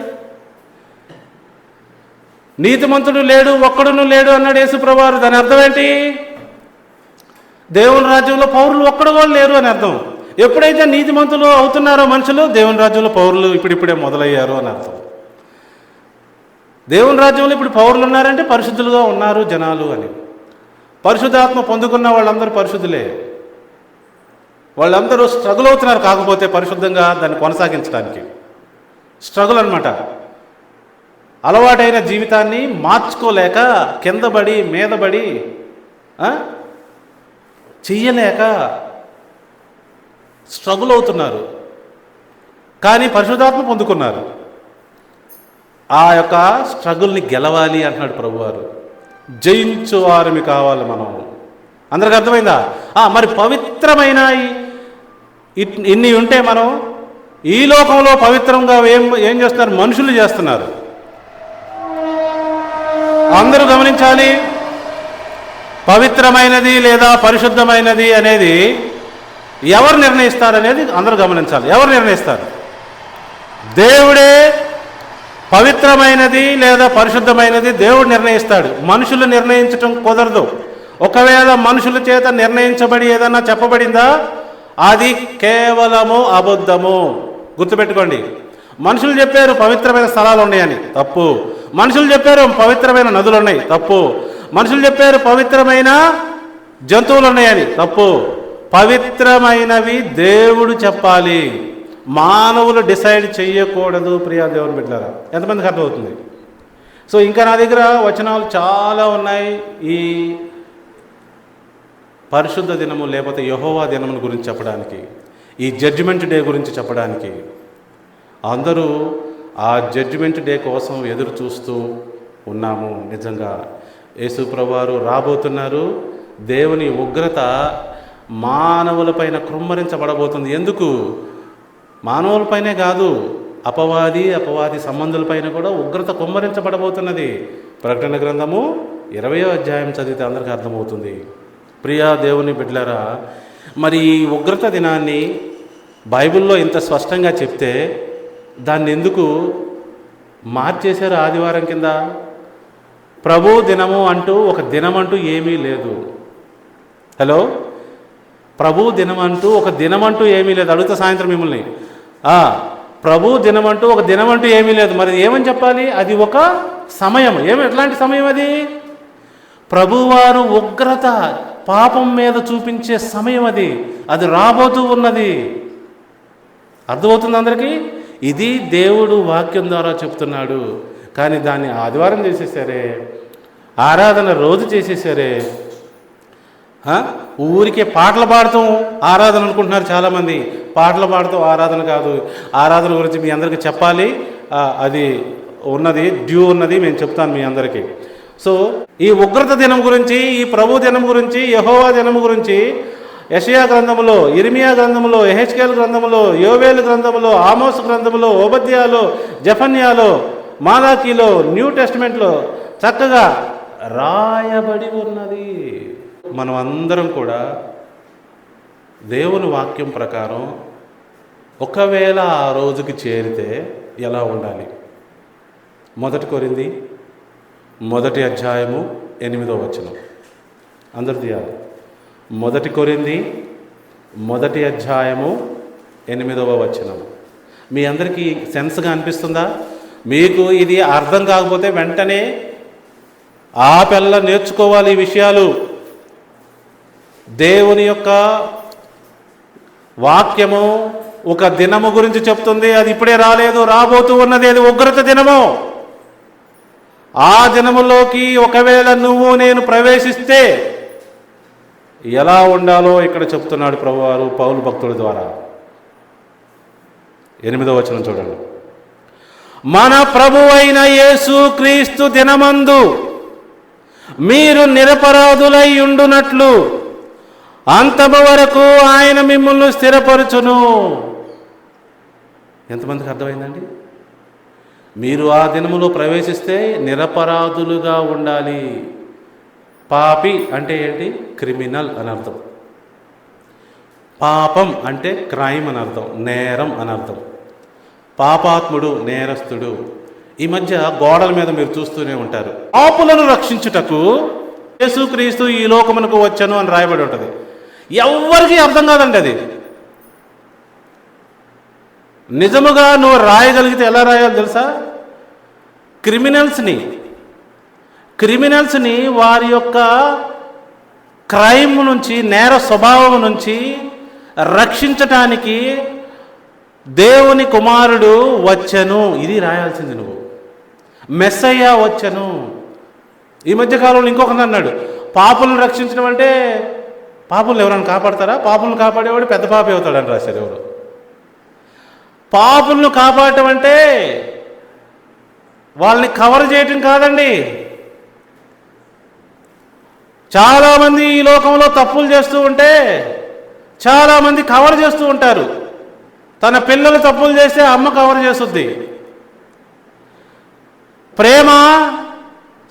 నీతిమంతుడు లేడు, ఒక్కడును లేడు అన్నాడు యేసుప్రభువారు. దాని అర్థం ఏంటి? దేవుని రాజ్యంలో పౌరులు ఒక్కడు కూడా లేరు అని అర్థం. ఎప్పుడైతే నీతిమంతులు అవుతున్నారో మనుషులు, దేవుని రాజ్యంలో పౌరులు ఇప్పుడిప్పుడే మొదలయ్యారు అని అర్థం. దేవుని రాజ్యంలో ఇప్పుడు పౌరులు ఉన్నారంటే పరిశుద్ధులుగా ఉన్నారు జనాలు అని. పరిశుద్ధాత్మ పొందుకున్న వాళ్ళందరూ పరిశుద్ధులే. వాళ్ళందరూ స్ట్రగుల్ అవుతున్నారు, కాకపోతే పరిశుద్ధంగా దాన్ని కొనసాగించడానికి స్ట్రగుల్ అనమాట. అలవాటైన జీవితాన్ని మార్చుకోలేక, కిందబడి మీదబడి చెయ్యలేక స్ట్రగుల్ అవుతున్నారు. కానీ పరిశుద్ధాత్మ పొందుకున్నారు. ఆ యొక్క స్ట్రగుల్ని గెలవాలి అంటున్నాడు ప్రభువారు. జయించు వారిని కావాలి మనం. అందరికి అర్థమైందా? మరి పవిత్రమైన ఇన్ని ఉంటే మనం ఈ లోకంలో పవిత్రంగా ఏం చేస్తున్నారు? మనుషులు చేస్తున్నారు. అందరూ గమనించాలి. పవిత్రమైనది లేదా పరిశుద్ధమైనది అనేది ఎవరు నిర్ణయిస్తారనేది అందరూ గమనించాలి. ఎవరు నిర్ణయిస్తారు? దేవుడే పవిత్రమైనది లేదా పరిశుద్ధమైనది దేవుడు నిర్ణయిస్తాడు. మనుషులు నిర్ణయించటం కుదరదు. ఒకవేళ మనుషుల చేత నిర్ణయించబడి ఏదన్నా చెప్పబడిందా, అది కేవలము అబద్ధము. గుర్తుపెట్టుకోండి. మనుషులు చెప్పారు పవిత్రమైన స్థలాలు ఉన్నాయని, తప్పు. మనుషులు చెప్పారు పవిత్రమైన నదులు ఉన్నాయి, తప్పు. మనుషులు చెప్పారు పవిత్రమైన జంతువులు ఉన్నాయని, తప్పు. పవిత్రమైనవి దేవుడు చెప్పాలి, మానవులు డిసైడ్ చేయకూడదు. ప్రియా దేవుని బిడ్డలారా, ఎంతమందికి అర్థమవుతుంది? సో ఇంకా నా దగ్గర వచనాలు చాలా ఉన్నాయి ఈ పరిశుద్ధ దినము లేకపోతే యెహోవా దినముల గురించి చెప్పడానికి, ఈ జడ్జిమెంట్ డే గురించి చెప్పడానికి. అందరూ ఆ జడ్జిమెంట్ డే కోసం ఎదురు చూస్తూ ఉన్నాము. నిజంగా యేసు ప్రభువారు రాబోతున్నారు. దేవుని ఉగ్రత మానవులపైన కృమ్మరించబడబోతుంది. ఎందుకు? మానవులపైనే కాదు, అపవాది సంబంధులపైన కూడా ఉగ్రత కుమ్మరించబడబోతున్నది. ప్రకటన గ్రంథము 20వ అధ్యాయం చదివితే అందరికీ అర్థమవుతుంది. ప్రియా దేవుని బిడ్డలారా, మరి ఈ ఉగ్రత దినాన్ని బైబిల్లో ఇంత స్పష్టంగా చెప్తే దాన్ని ఎందుకు మార్చేశారు ఆదివారం కింద? ప్రభు దినము అంటూ ఒక దినమంటూ ఏమీ లేదు. హలో, ప్రభు దినమంటూ ఒక దినమంటూ ఏమీ లేదు. అడుగుతా సాయంత్రం మిమ్మల్ని, ప్రభు దినమంటూ ఒక దినమంటూ ఏమీ లేదు. మరి ఏమని చెప్పాలి? అది ఒక సమయం. ఎట్లాంటి సమయం అది? ప్రభువారు ఉగ్రత పాపం మీద చూపించే సమయం అది. అది రాబోతూ ఉన్నది. అర్థమవుతుంది అందరికీ? ఇది దేవుడు వాక్యం ద్వారా చెప్తున్నాడు. కానీ దాన్ని ఆదివారం చేసేసారే, ఆరాధన రోజు చేసేసారే. ఊరికే పాటలు పాడతాం ఆరాధన అనుకుంటున్నారు చాలామంది. పాటలు పాడుతూ ఆరాధన కాదు. ఆరాధన గురించి మీ అందరికీ చెప్పాలి. అది ఉన్నది, డ్యూ ఉన్నది, నేను చెప్తాను మీ అందరికీ. సో ఈ ఉగ్రత దినం గురించి, ఈ ప్రభు దినం గురించి, యెహోవా దినం గురించి యెషయా గ్రంథములో, ఇర్మియా గ్రంథములో, యెహెజ్కేలు గ్రంథములో, యోవేలు గ్రంథములో, ఆమోస్ గ్రంథములో, ఓబద్యాలో, జెఫన్యాలో, మాలాకీలో, న్యూ టెస్టిమెంట్లో చక్కగా రాయబడి ఉన్నది. మనం అందరం కూడా దేవుని వాక్యం ప్రకారం ఒకవేళ ఆ రోజుకి చేరితే ఎలా ఉండాలి? 1 కొరింథీ 1వ అధ్యాయము 8వ వచనం. అందరు తీయాలి. 1 కొరింథీ 1వ అధ్యాయము 8వ వచనం. మీ అందరికీ సెన్స్గా అనిపిస్తుందా? మీకు ఇది అర్థం కాకపోతే వెంటనే నేర్చుకోవాలి ఈ విషయాలు. దేవుని యొక్క వాక్యము ఒక దినము గురించి చెప్తుంది. అది ఇప్పుడే రాలేదు, రాబోతూ ఉన్నది. అది ఉగ్రత దినము. ఆ దినములోకి ఒకవేళ నువ్వు నేను ప్రవేశిస్తే ఎలా ఉండాలో ఇక్కడ చెప్తున్నాడు ప్రభువారు పౌలు భక్తుడి ద్వారా. 8వ వచనం చూడండి. మన ప్రభువైన యేసు క్రీస్తు దినమందు మీరు నిరపరాధులై ఉండునట్లు అంతము వరకు ఆయన మిమ్మల్ని స్థిరపరచును. ఎంతమందికి అర్థమైందండి? మీరు ఆ దినములో ప్రవేశిస్తే నిరపరాధులుగా ఉండాలి. పాపి అంటే ఏంటి? క్రిమినల్ అని అర్థం. పాపం అంటే క్రైమ్ అని అర్థం, నేరం అని అర్థం. పాపాత్ముడు, నేరస్తుడు. ఈ మధ్య గోడల మీద మీరు చూస్తూనే ఉంటారు, పాపులను రక్షించుటకు యేసుక్రీస్తు ఈ లోకమునకు వచ్చను అని రాయబడి ఉంటుంది. ఎవ్వరికీ అర్థం కాదండి అది. నిజముగా నువ్వు రాయగలిగితే ఎలా రాయాలో తెలుసా? క్రిమినల్స్ని వారి యొక్క క్రైమ్ నుంచి, నేర స్వభావం నుంచి రక్షించటానికి దేవుని కుమారుడు వచ్చను. ఇది రాయాల్సింది నువ్వు. మెస్సయ్య వచ్చను. ఈ మధ్యకాలంలో ఇంకొకటి అన్నాడు, పాపులను రక్షించడం అంటే పాపులను ఎవరైనా కాపాడతారా? పాపులను కాపాడేవాడు పెద్ద పాపి అవుతాడని రాశారు ఎవరు. పాపులను కాపాడటం అంటే వాళ్ళని కవర్ చేయటం కాదండి. చాలామంది ఈ లోకంలో తప్పులు చేస్తూ ఉంటే చాలామంది కవర్ చేస్తూ ఉంటారు. తన పిల్లలు తప్పులు చేస్తే అమ్మ కవర్ చేస్తుంది. ప్రేమ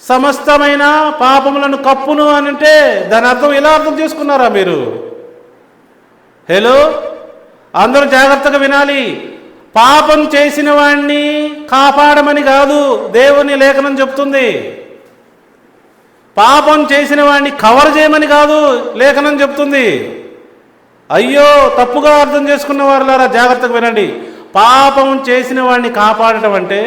సమస్తమైన పాపములను కప్పును అని అంటే దాని అర్థం ఇలా అర్థం చేసుకున్నారా మీరు? హలో, అందరూ జాగ్రత్తగా వినాలి. పాపం చేసిన వాణ్ణి కాపాడమని కాదు దేవుని లేఖనం చెప్తుంది. పాపం చేసిన వాణ్ణి కవర్ చేయమని కాదు లేఖనం చెప్తుంది. అయ్యో, తప్పుగా అర్థం చేసుకున్న వారులారా జాగ్రత్తగా వినండి. పాపం చేసిన వాణ్ణి కాపాడటం అంటే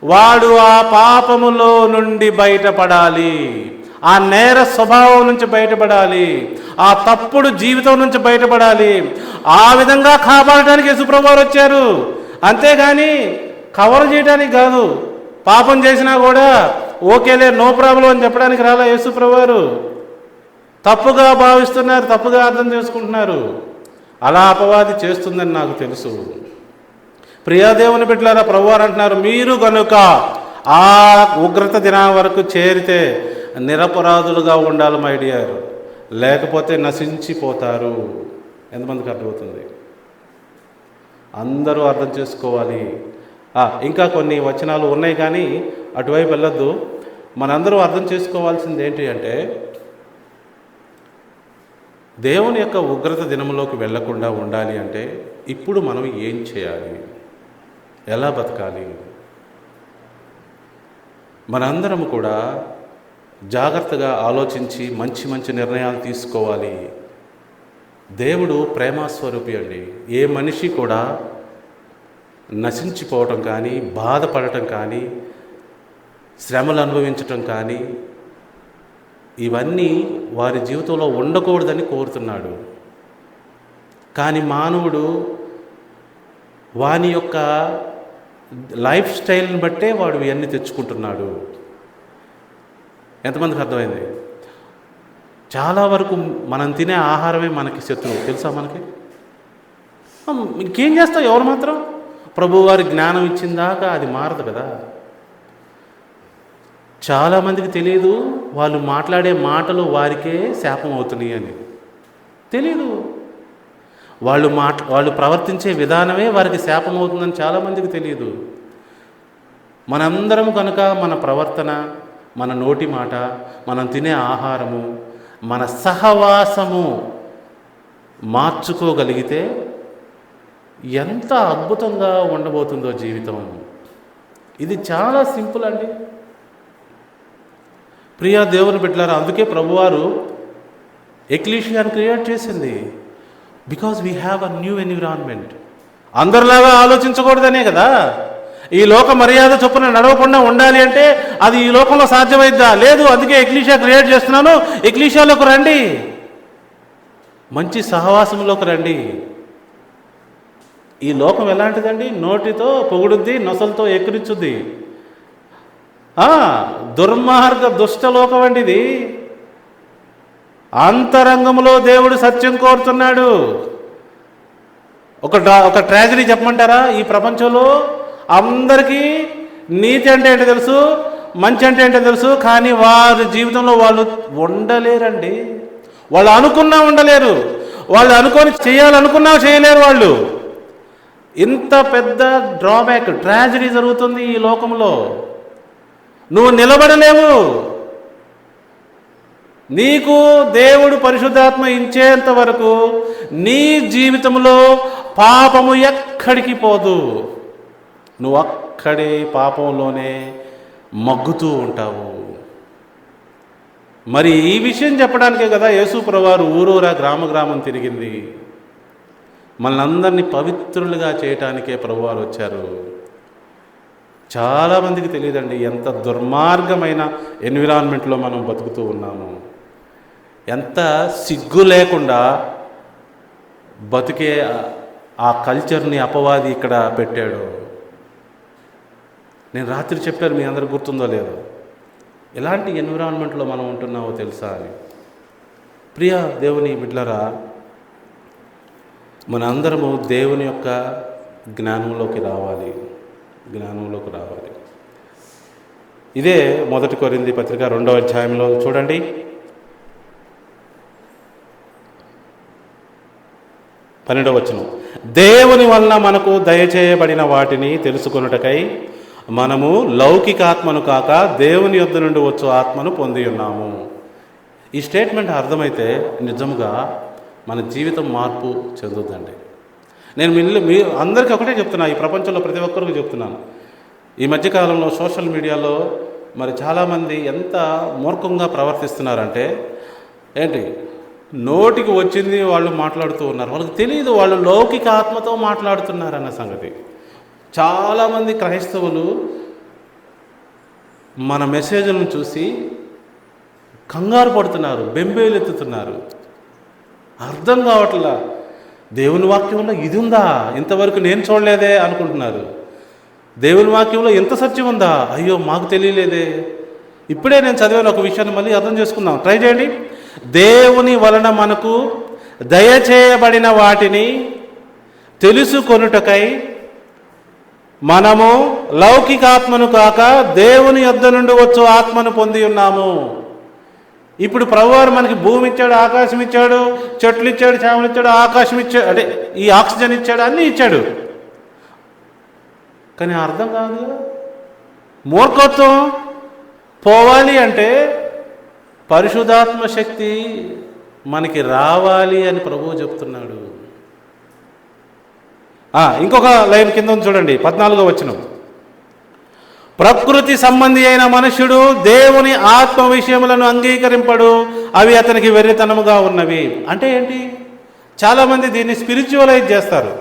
వాడు ఆ పాపములో నుండి బయటపడాలి, ఆ నేర స్వభావం నుంచి బయటపడాలి, ఆ తప్పుడు జీవితం నుంచి బయటపడాలి. ఆ విధంగా కాపాడటానికి యేసుప్రభు వారు వచ్చారు. అంతేగాని కవర్ చేయడానికి కాదు. పాపం చేసినా కూడా ఓకేలే, నో ప్రాబ్లం అని చెప్పడానికి రాలా యేసుప్రభు వారు. తప్పుగా భావిస్తున్నారు, తప్పుగా అర్థం చేసుకుంటున్నారు. అలా అపవాది చేస్తుందని నాకు తెలుసు. ప్రియాదేవుని బిడ్డలారా, ప్రభువారు అంటున్నారు, మీరు గనుక ఆ ఉగ్రత దినం వరకు చేరితే నిరపరాధులుగా ఉండాలి మై డియర్, లేకపోతే నశించిపోతారు. ఎంతమందికి అర్థమవుతుంది? అందరూ అర్థం చేసుకోవాలి. ఇంకా కొన్ని వచనాలు ఉన్నాయి కానీ అటువైపు వెళ్ళొద్దు. మనందరూ అర్థం చేసుకోవాల్సింది ఏంటి అంటే, దేవుని యొక్క ఉగ్రత దినంలోకి వెళ్లకుండా ఉండాలి అంటే ఇప్పుడు మనం ఏం చేయాలి, ఎలా బతకాలి? మనందరం కూడా జాగ్రత్తగా ఆలోచించి మంచి మంచి నిర్ణయాలు తీసుకోవాలి. దేవుడు ప్రేమస్వరూపి అండి. ఏ మనిషి కూడా నశించిపోవటం కానీ, బాధపడటం కానీ, శ్రమలు అనుభవించటం కానీ ఇవన్నీ వారి జీవితంలో ఉండకూడదని కోరుతున్నాడు. కానీ మానవుడు వాని యొక్క లైఫ్ స్టైల్ని బట్టే వాడు ఇవన్నీ తెచ్చుకుంటున్నాడు. ఎంతమందికి అర్థమైంది? చాలా వరకు మనం తినే ఆహారమే మనకి శత్రువు, తెలుసా మనకి? ఇంకేం చేస్తావు? ఎవరు మాత్రం ప్రభువారి జ్ఞానం ఇచ్చిందాకా అది మారదు కదా. చాలామందికి తెలియదు వాళ్ళు మాట్లాడే మాటలు వారికే శాపం అవుతున్నాయి అని తెలియదు. వాళ్ళు ప్రవర్తించే విధానమే వారికి శాపం అవుతుందని చాలామందికి తెలియదు. మనందరం కనుక మన ప్రవర్తన, మన నోటి మాట, మనం తినే ఆహారము, మన సహవాసము మార్చుకోగలిగితే ఎంత అద్భుతంగా ఉండబోతుందో జీవితం. ఇది చాలా సింపుల్ అండి. ప్రియా దేవుని బిడ్డలారా, అందుకే ప్రభువారు ఎక్లీషియాని క్రియేట్ చేసింది. Because we have a new environment. అందరిలాగా ఆలోచించకూడదనే కదా. ఈ లోక మర్యాద చొప్పున నడవకుండా ఉండాలి అంటే అది ఈ లోకంలో సాధ్యమైద్దా? లేదు. అందుకే ఎక్లీషియా క్రియేట్ చేస్తున్నాను. ఎక్లీషియాలోకి రండి, మంచి సహవాసంలోకి రండి. ఈ లోకం ఎలాంటిదండి? నోటితో పొగుడుద్ది, నొసలతో ఎక్కిరించుద్ది. దుర్మార్గ దుష్టలోకం అండి ఇది. అంతరంగంలో దేవుడు సత్యం కోరుతున్నాడు. ఒక ట్రాజడీ చెప్పమంటారా? ఈ ప్రపంచంలో అందరికీ నీతి అంటే ఏంటో తెలుసు, మంచి అంటే ఏంటో తెలుసు, కానీ వారి జీవితంలో వాళ్ళు ఉండలేరండి. వాళ్ళు అనుకున్నా ఉండలేరు, వాళ్ళు అనుకొని చేయాలనుకున్నా చేయలేరు వాళ్ళు. ఇంత పెద్ద డ్రాబ్యాక్, ట్రాజడీ జరుగుతుంది ఈ లోకంలో. నువ్వు నిలబడలేవు. నీకు దేవుడు పరిశుద్ధాత్మ ఇచ్చేంత వరకు నీ జీవితంలో పాపము ఎక్కడికి పోదు. నువ్వు అక్కడే పాపంలోనే మగ్గుతూ ఉంటావు. మరి ఈ విషయం చెప్పడానికే కదా యేసు ప్రభువారు ఊరూరా గ్రామం తిరిగింది. మనందరినీ పవిత్రులుగా చేయటానికే ప్రభువారు వచ్చారు. చాలామందికి తెలియదండి ఎంత దుర్మార్గమైన ఎన్విరాన్మెంట్లో మనం బతుకుతూ ఉన్నాము. ఎంత సిగ్గు లేకుండా బతికే ఆ కల్చర్ని అపవాది ఇక్కడ పెట్టాడు. నేను రాత్రి చెప్పాను, మీ అందరికి గుర్తుందో లేదో, ఎలాంటి ఎన్విరాన్మెంట్లో మనం ఉంటున్నామో తెలుసా అని. ప్రియా దేవుని బిడ్డలారా, మన అందరము దేవుని యొక్క జ్ఞానంలోకి రావాలి. ఇదే 1 కొరింథీ పత్రిక 2వ అధ్యాయంలో చూడండి. పన్నెండవ వచనం, దేవుని వలన మనకు దయచేయబడిన వాటిని తెలుసుకొనుటకై మనము లౌకికాత్మను కాక దేవుని యొద్ద నుండి వచ్చు ఆత్మను పొంది ఉన్నాము. ఈ స్టేట్మెంట్ అర్థమైతే నిజంగా మన జీవితం మార్పు చెందుద్దండి. నేను మీ అందరికీ ఒకటే చెప్తున్నా, ఈ ప్రపంచంలో ప్రతి ఒక్కరికి చెప్తున్నాను. ఈ మధ్యకాలంలో సోషల్ మీడియాలో మరి చాలామంది ఎంత మూర్ఖంగా ప్రవర్తిస్తున్నారంటే, ఏంటి నోటికి వచ్చింది వాళ్ళు మాట్లాడుతూ ఉన్నారు. వాళ్ళకి తెలియదు వాళ్ళు లౌకిక ఆత్మతో మాట్లాడుతున్నారన్న సంగతి. చాలామంది క్రైస్తవులు మన మెసేజ్లను చూసి కంగారు పడుతున్నారు, బెంబేలెత్తుతున్నారు. అర్థం కావట్లా. దేవుని వాక్యంలో ఇది ఉందా, ఇంతవరకు నేను చూడలేదే అనుకుంటున్నారు. దేవుని వాక్యంలో ఎంత సత్యం ఉందా, అయ్యో మాకు తెలియలేదే. ఇప్పుడే నేను చదివాను ఒక విషయాన్ని, మళ్ళీ అర్థం చేసుకుందాం, ట్రై చేయండి. దేవుని వలన మనకు దయచేయబడిన వాటిని తెలుసుకొనుటకై మనము లౌకికాత్మను కాక దేవుని యొద్ద నుండి వచ్చు ఆత్మను పొంది ఉన్నాము. ఇప్పుడు ప్రభువారు మనకి భూమి ఇచ్చాడు, ఆకాశం ఇచ్చాడు, చెట్లు ఇచ్చాడు, చేమలు ఇచ్చాడు, ఆకాశం ఇచ్చాడు, అంటే ఈ ఆక్సిజన్ ఇచ్చాడు, అన్నీ ఇచ్చాడు. కానీ అర్థం కాదు. మూర్ఖత్వం పోవాలి అంటే పరిశుద్ధాత్మ శక్తి మనకి రావాలి అని ప్రభువు చెప్తున్నాడు. ఇంకొక లైన్ కింద చూడండి, 14వ వచనం. ప్రకృతి సంబంధి అయిన మనుష్యుడు దేవుని ఆత్మ విషయములను అంగీకరింపడు, అవి అతనికి వెర్రితనముగా ఉన్నవి. అంటే ఏంటి? చాలామంది దీన్ని స్పిరిచువలైజ్ చేస్తారు.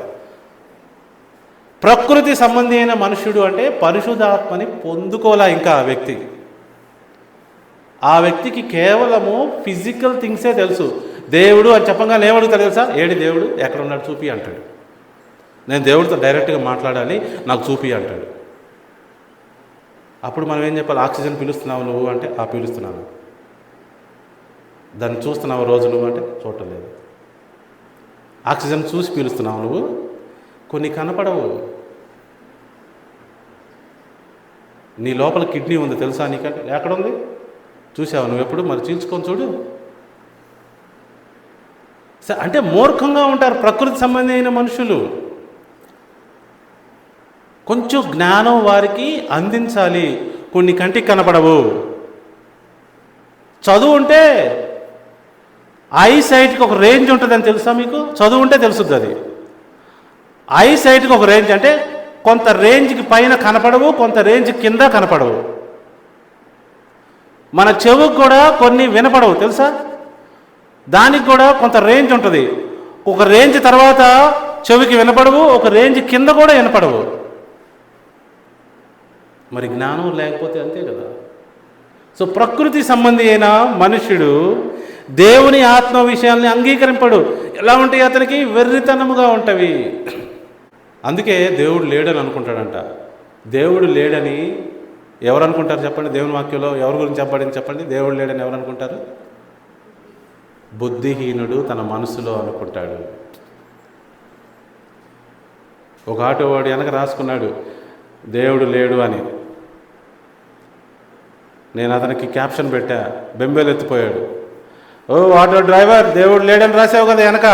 ప్రకృతి సంబంధి అయిన మనుష్యుడు అంటే పరిశుద్ధాత్మని పొందుకోలే ఇంకా ఆ వ్యక్తికి కేవలము ఫిజికల్ థింగ్సే తెలుసు. దేవుడు అని చెప్పగానే ఏమడుగుతాడు తెలుసా? ఏడి దేవుడు, ఎక్కడ ఉన్నాడు చూపి అంటాడు. నేను దేవుడితో డైరెక్ట్గా మాట్లాడాలి, నాకు చూపి అంటాడు. అప్పుడు మనం ఏం చెప్పాలి? ఆక్సిజన్ పీలుస్తున్నావు నువ్వు అంటే పీలుస్తున్నాను. దాన్ని చూస్తున్నావు రోజు నువ్వు అంటే చూడటం లేదు. ఆక్సిజన్ చూసి పీలుస్తున్నావు నువ్వు, కొన్ని కనపడవు. నీ లోపల కిడ్నీ ఉంది తెలుసా నీకంటే? ఎక్కడుంది చూసావు నువ్వు ఎప్పుడు? మరి చీల్చుకొని చూడు. అంటే మూర్ఖంగా ఉంటారు ప్రకృతి సంబంధమైన మనుషులు. కొంచెం జ్ఞానం వారికి అందించాలి. కొన్ని కంటికి కనపడవు. చదువు ఉంటే ఐ సైట్కి ఒక రేంజ్ ఉంటుందని తెలుసా మీకు? చదువు ఉంటే తెలుస్తుంది అది. ఐ సైట్కి ఒక రేంజ్ అంటే కొంత రేంజ్కి పైన కనపడవు, కొంత రేంజ్ కింద కనపడవు. మన చెవుకు కూడా కొన్ని వినపడవు తెలుసా? దానికి కూడా కొంత రేంజ్ ఉంటుంది. ఒక రేంజ్ తర్వాత చెవికి వినపడవు, ఒక రేంజ్ కింద కూడా వినపడవు. మరి జ్ఞానం లేకపోతే అంతే కదా. సో ప్రకృతి సంబంధి అయిన మనుష్యుడు దేవుని ఆత్మ విషయాల్ని అంగీకరింపడు. ఎలా ఉంటాయి? అతనికి వెర్రితనముగా ఉంటవి. అందుకే దేవుడు లేడని అనుకుంటాడంట. దేవుడు లేడని ఎవరు అనుకుంటారు చెప్పండి? దేవుని వాక్యంలో ఎవరి గురించి చెప్పబడింది చెప్పండి? దేవుడు లేడని ఎవరు అనుకుంటారు? బుద్ధిహీనుడు తన మనసులో అనుకుంటాడు. ఒక ఆటో వాడు వెనక రాసుకున్నాడు దేవుడు లేడు అని. నేను అతనికి క్యాప్షన్ పెట్టా, బెంబేలు ఎత్తిపోయాడు. ఓ ఆటో డ్రైవర్, దేవుడు లేడని రాసావు కదా వెనక.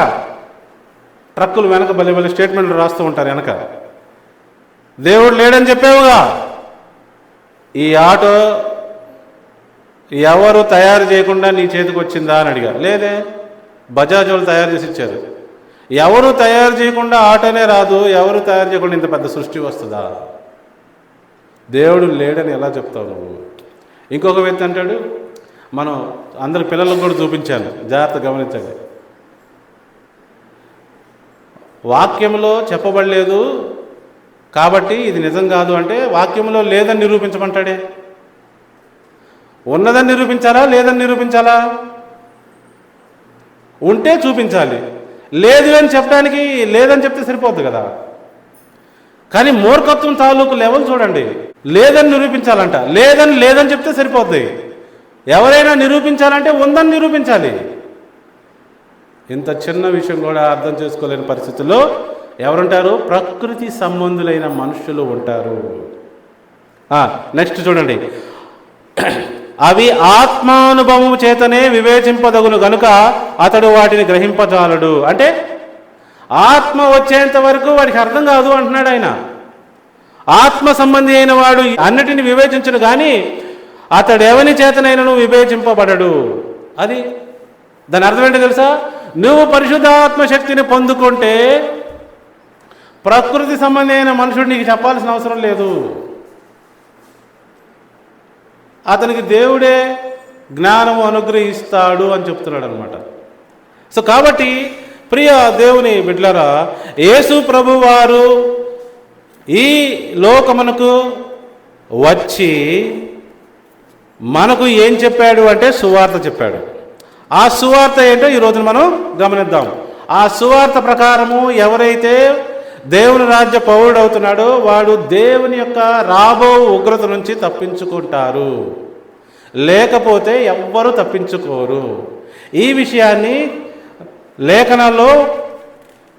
ట్రక్కులు వెనక భలే భలే స్టేట్మెంట్లు రాస్తూ ఉంటారు వెనక. దేవుడు లేడని చెప్పావుగా. ఈ ఆటో ఎవరు తయారు చేయకుండా నీ చేతికి వచ్చిందా అని అడిగా. లేదే, బజాజ్ వాళ్ళు తయారు చేసి ఇచ్చారు. ఎవరు తయారు చేయకుండా ఆటోనే రాదు, ఎవరు తయారు చేయకుండా ఇంత పెద్ద సృష్టి వస్తుందా? దేవుడు లేడని ఎలా చెప్తావు నువ్వు? ఇంకొక వ్యక్తి అంటాడు, మనం అందరి పిల్లలకు కూడా చూపించాను, జాగ్రత్త గమనించండి. వాక్యంలో చెప్పబడలేదు కాబట్టి ఇది నిజం కాదు అంటే వాక్యంలో లేదని నిరూపించమంటాడే. ఉన్నదని నిరూపించాలా, లేదని నిరూపించాలా? ఉంటే చూపించాలి. లేదు అని చెప్పడానికి లేదని చెప్తే సరిపోద్ది కదా. కానీ మూర్ఖత్వం తాలూకు లెవెల్ చూడండి. లేదని నిరూపించాలంట, లేదని చెప్తే సరిపోద్ది. ఎవరైనా నిరూపించాలంటే ఉందని నిరూపించాలి. ఇంత చిన్న విషయం కూడా అర్థం చేసుకోలేని పరిస్థితుల్లో ఎవరుంటారు? ప్రకృతి సంబంధులైన మనుషులు ఉంటారు. నెక్స్ట్ చూడండి, అవి ఆత్మానుభవము చేతనే వివేచింపదగును గనుక అతడు వాటిని గ్రహింపజాలడు. అంటే ఆత్మ వచ్చేంత వరకు వాడికి అర్థం కాదు అంటున్నాడు ఆయన. ఆత్మ సంబంధి అయిన వాడు అన్నిటిని వివేచించును కానీ అతడు ఎవని చేతనైనను వివేచింపబడడు. అది దాని అర్థం ఏంటో తెలుసా? నువ్వు పరిశుద్ధాత్మ శక్తిని పొందుకుంటే ప్రకృతి సంబంధి అయిన మనుషుడు నీకు చెప్పాల్సిన అవసరం లేదు. అతనికి దేవుడే జ్ఞానము అనుగ్రహిస్తాడు అని చెప్తున్నాడు అనమాట. సో కాబట్టి ప్రియ దేవుని బిడ్డలారా, యేసు ప్రభువారు ఈ లోకమునకు వచ్చి మనకు ఏం చెప్పాడు అంటే సువార్త చెప్పాడు. ఆ సువార్త ఏంటో ఈరోజు మనం గమనిద్దాం. ఆ సువార్త ప్రకారము ఎవరైతే దేవుని రాజ్య పౌరుడు అవుతున్నాడో వాడు దేవుని యొక్క రాబో ఉగ్రత నుంచి తప్పించుకుంటారు, లేకపోతే ఎవ్వరూ తప్పించుకోరు. ఈ విషయాన్ని లేఖనాల్లో,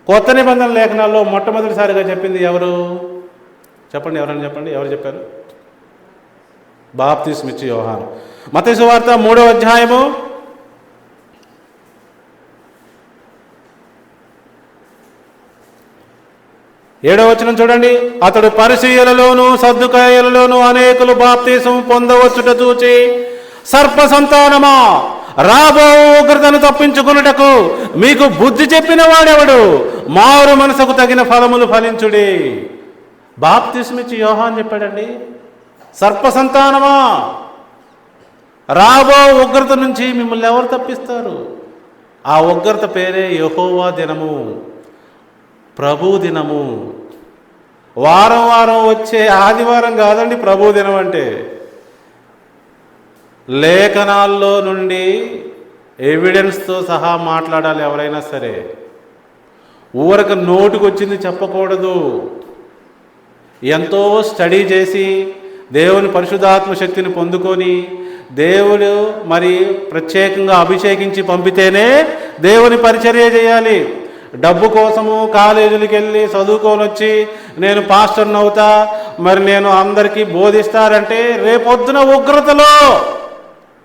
కొత్త నిబంధన లేఖనాల్లో మొట్టమొదటిసారిగా చెప్పింది ఎవరు చెప్పండి? ఎవరైనా చెప్పండి, ఎవరు చెప్పారు? బాప్తిస్మిచ్చి యోహాను. మత్తయి సువార్త 3వ అధ్యాయము 7వ వచనం చూడండి. అతడు పరిసయ్యులలోను సద్దుకాయలలోను అనేకులు బాప్తిసం పొందవచ్చుట చూచి, సర్ప సంతానమా, రాబో ఉగ్రతను తప్పించుకున్నటకు మీకు బుద్ధి చెప్పిన వాడెవడు? మారు మనసుకు తగిన ఫలములు ఫలించుడి. బాప్తిస్మిచ్చి యోహాను చెప్పాడండి, సర్ప సంతానమా, రాబో ఉగ్రత నుంచి మిమ్మల్ని ఎవరు తప్పిస్తారు? ఆ ఉగ్రత పేరే యెహోవా దినము, ప్రభు దినము. వారం వారం వచ్చే ఆదివారం కాదండి ప్రభు దినం అంటే. లేఖనాల్లో నుండి ఎవిడెన్స్తో సహా మాట్లాడాలి ఎవరైనా సరే. ఊరక నోటికి వచ్చింది చెప్పకూడదు. ఎంతో స్టడీ చేసి దేవుని పరిశుద్ధాత్మ శక్తిని పొందుకొని దేవుడు మరి ప్రత్యేకంగా అభిషేకించి పంపితేనే దేవుని పరిచర్య చేయాలి. డబ్బు కోసము కాలేజీలకు వెళ్ళి చదువుకొని వచ్చి నేను పాస్టర్ని అవుతా, మరి నేను అందరికీ బోధిస్తారంటే రేపొద్దున ఉగ్రతలో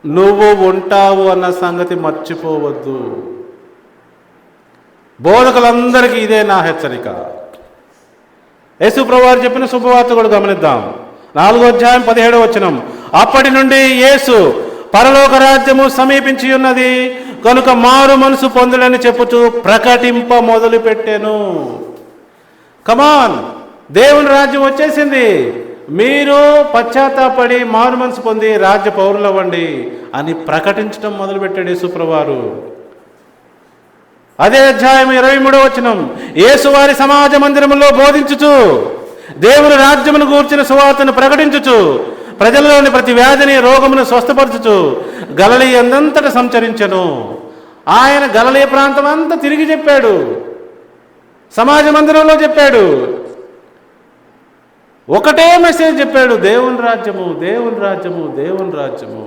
నువ్వు ఉంటావు అన్న సంగతి మర్చిపోవద్దు. బోధకులందరికీ ఇదే నా హెచ్చరిక. యేసు ప్రభువారు చెప్పిన శుభవార్త కూడా గమనిద్దాం. 4వ అధ్యాయం 17వ వచనం. అప్పటి నుండి యేసు పరలోక రాజ్యము సమీపించి ఉన్నది కనుక మారు మనసు పొందుడని చెప్పుచూ ప్రకటింప మొదలు పెట్టాను. కమాన్, దేవుని రాజ్యం వచ్చేసింది, మీరు పశ్చాత్తాపడి మారు మనసు పొంది రాజ్య పౌరులు అవ్వండి అని ప్రకటించడం మొదలుపెట్టాడు యేసుప్రభువారు. అదే అధ్యాయం 23వ వచనం. యేసు వారి సమాజ మందిరములో బోధించుచు దేవుని రాజ్యమును గూర్చిన సువార్తను ప్రకటించుచు ప్రజలలోని ప్రతి వ్యాధిని రోగమును స్వస్థపరచుచు గలిలయ అందంతట సంచరించెను. ఆయన గలిలయ ప్రాంతం అంతా తిరిగి చెప్పాడు, సమాజ మందిరంలో చెప్పాడు, ఒకటే మెసేజ్ చెప్పాడు, దేవుని రాజ్యము, దేవుని రాజ్యము, దేవుని రాజ్యము.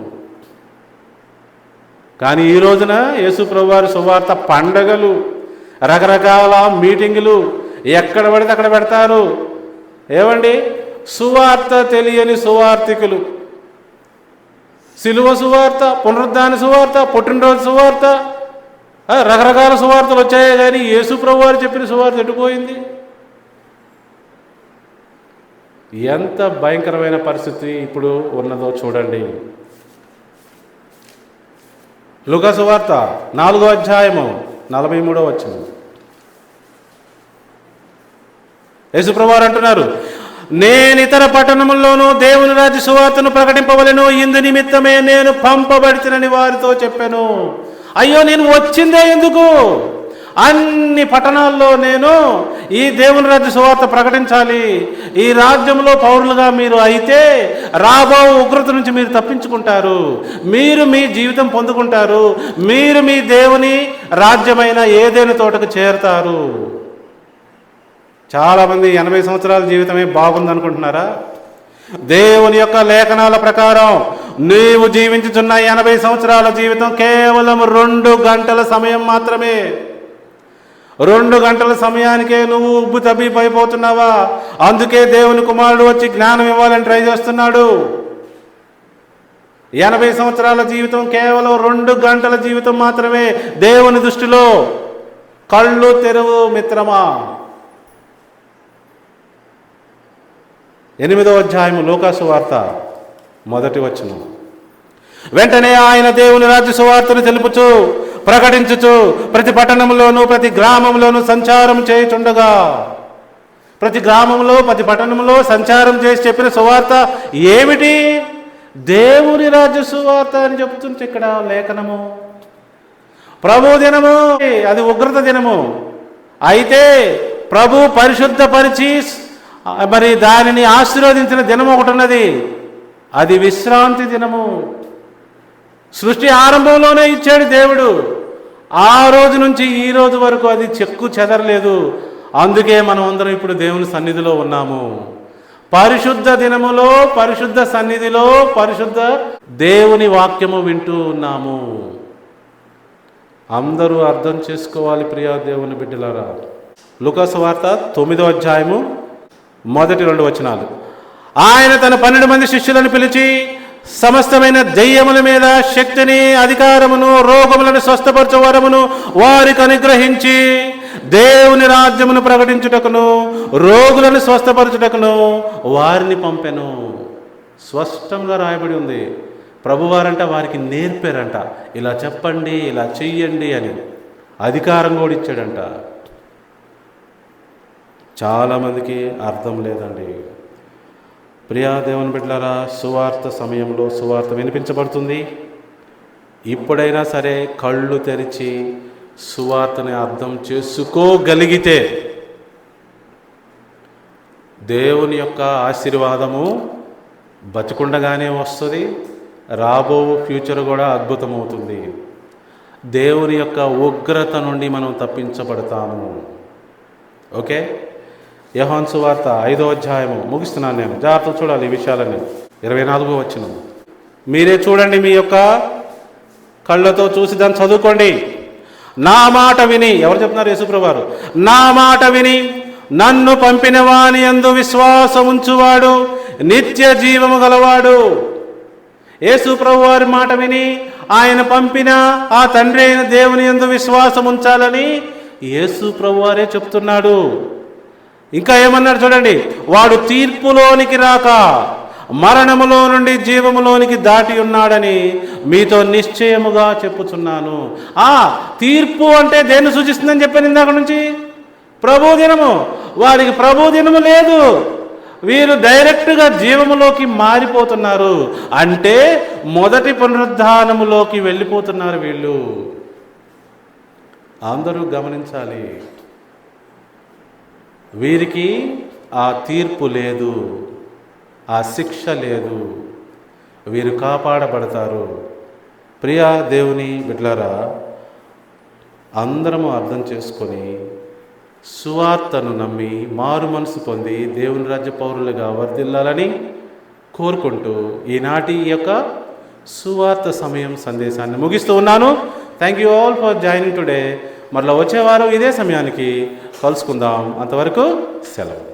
కానీ ఈ రోజున యేసు ప్రభువారి సువార్త పండగలు, రకరకాల మీటింగులు ఎక్కడ పడితే అక్కడ పెడతారు. ఏమండి, సువార్త తెలియని సువార్థికులు, సిలువ సువార్త, పునరుద్ధాన సువార్త, పుట్టినరోజు సువార్త, రకరకాల సువార్తలు వచ్చాయి. కానీ యేసు ప్రభువారు చెప్పిన సువార్త ఎటుపోయింది? ఎంత భయంకరమైన పరిస్థితి ఇప్పుడు ఉన్నదో చూడండి. లూకా సువార్త 4వ అధ్యాయము 43వ వచనం. యేసు ప్రభువారు అంటున్నారు, నేను ఇతర పట్టణముల్లోనూ దేవుని రాజ్య సువార్తను ప్రకటింపవలెను, ఇందు నిమిత్తమే నేను పంపబడితినని వారితో చెప్పాను. అయ్యో, నేను వచ్చిందే ఎందుకు? అన్ని పట్టణాల్లో నేను ఈ దేవుని రాజ్య సువార్త ప్రకటించాలి. ఈ రాజ్యంలో పౌరులుగా మీరు అయితే రాబో ఉగ్రత నుంచి మీరు తప్పించుకుంటారు, మీరు మీ జీవితం పొందుకుంటారు, మీరు మీ దేవుని రాజ్యమైన ఏదైనా తోటకు చేరుతారు. చాలామంది 80 సంవత్సరాల జీవితమే బాగుందనుకుంటున్నారా? దేవుని యొక్క లేఖనాల ప్రకారం నీవు జీవించుచున్న 80 సంవత్సరాల జీవితం కేవలం 2 గంటల సమయం మాత్రమే. 2 గంటల సమయానికే నువ్వు ఉబ్బు తబ్బిపోతున్నావా? అందుకే దేవుని కుమారుడు వచ్చి జ్ఞానం ఇవ్వాలని ట్రై చేస్తున్నాడు. 80 సంవత్సరాల జీవితం కేవలం 2 గంటల జీవితం మాత్రమే దేవుని దృష్టిలో. కళ్ళు తెరువు మిత్రమా. 8వ అధ్యాయము లూకా సువార్త 1వ వచనం. వెంటనే ఆయన దేవుని రాజ్య సువార్తను తెలుపుచు ప్రకటించుచు ప్రతి పట్టణంలోనూ ప్రతి గ్రామంలోనూ సంచారం చేయుచుండగా, ప్రతి గ్రామంలో ప్రతి పట్టణంలో సంచారం చేసి చెప్పిన సువార్త ఏమిటి? దేవుని రాజ్య సువార్త అని చెప్తుంటే ఇక్కడ లేఖనము. ప్రభు దినము, అది ఉగ్రత దినము. అయితే ప్రభు పరిశుద్ధపరిచి మరి దానిని ఆశీర్వదించిన దినము ఒకటి ఉన్నది, అది విశ్రాంతి దినము. సృష్టి ఆరంభంలోనే ఇచ్చాడు దేవుడు. ఆ రోజు నుంచి ఈ రోజు వరకు అది చెక్కు చెదరలేదు. అందుకే మనం అందరం ఇప్పుడు దేవుని సన్నిధిలో ఉన్నాము. పరిశుద్ధ దినములో, పరిశుద్ధ సన్నిధిలో, పరిశుద్ధ దేవుని వాక్యము వింటూ ఉన్నాము. అందరూ అర్థం చేసుకోవాలి ప్రియా దేవుని బిడ్డలారా. లూకా సువార్త 9వ అధ్యాయము 1-2 వచనాలు. ఆయన తన 12 మంది శిష్యులను పిలిచి సమస్తమైన దెయ్యముల మీద శక్తిని, అధికారమును, రోగములను స్వస్థపరచు వరమును వారికి అనుగ్రహించి దేవుని రాజ్యమును ప్రకటించుటకును రోగులను స్వస్థపరచుటకును వారిని పంపెను. స్పష్టంగా రాయబడి ఉంది. ప్రభువారంట వారికి నేర్పారంట, ఇలా చెప్పండి, ఇలా చెయ్యండి అని. అధికారం కూడా ఇచ్చాడంట. చాలామందికి అర్థం లేదండి. ప్రియా దేవుని బిడ్డలారా, సువార్త సమయంలో సువార్త వినిపించబడుతుంది. ఇప్పుడైనా సరే కళ్ళు తెరిచి సువార్తని అర్థం చేసుకోగలిగితే దేవుని యొక్క ఆశీర్వాదము బతికుండగానే వస్తుంది. రాబో ఫ్యూచర్ కూడా అద్భుతమవుతుంది. దేవుని యొక్క ఉగ్రత నుండి మనం తప్పించబడతాము. ఓకే, యోహాను సువార్త 5వ అధ్యాయము ముగిస్తున్నాను నేను. జాగ్రత్తగా చూడాలి ఈ విషయాలన్నీ. 24వ వచనం. మీరే చూడండి, మీ యొక్క కళ్ళతో చూసి దాన్ని చదువుకోండి. నా మాట విని, ఎవరు చెప్తున్నారు? యేసుప్రభువు వారు. నా మాట విని నన్ను పంపిన వాని యందు విశ్వాసం ఉంచువాడు నిత్య జీవము గలవాడు. యేసుప్రభువు వారి మాట విని ఆయన పంపిన ఆ తండ్రి అయిన దేవుని యందు విశ్వాసం ఉంచాలని యేసుప్రభువు వారే చెప్తున్నాడు. ఇంకా ఏమన్నాడు చూడండి, వాడు తీర్పులోనికి రాక మరణములో నుండి జీవములోనికి దాటి ఉన్నాడని మీతో నిశ్చయముగా చెప్పుచున్నాను. తీర్పు అంటే దేన్ని సూచిస్తుందని చెప్పాను ఇందాక నుంచి? ప్రభు దినము. వారికి ప్రభు దినము లేదు. వీరు డైరెక్ట్గా జీవములోకి మారిపోతున్నారు. అంటే మొదటి పునరుద్ధానములోకి వెళ్ళిపోతున్నారు వీళ్ళు. అందరూ గమనించాలి. వీరికి ఆ తీర్పు లేదు, ఆ శిక్ష లేదు. వీరు కాపాడబడతారు. ప్రియా దేవుని బిడ్డలారా, అందరము అర్థం చేసుకొని సువార్తను నమ్మి మారు మనసు పొంది దేవుని రాజ్య పౌరులుగా వర్ధిల్లాలని కోరుకుంటూ ఈనాటి యొక్క సువార్త సమయం సందేశాన్ని ముగిస్తూ ఉన్నాను. Thank you all for joining today. మరలా వచ్చేవారం ఇదే సమయానికి కలుసుకుందాం. అంతవరకు సెలవు.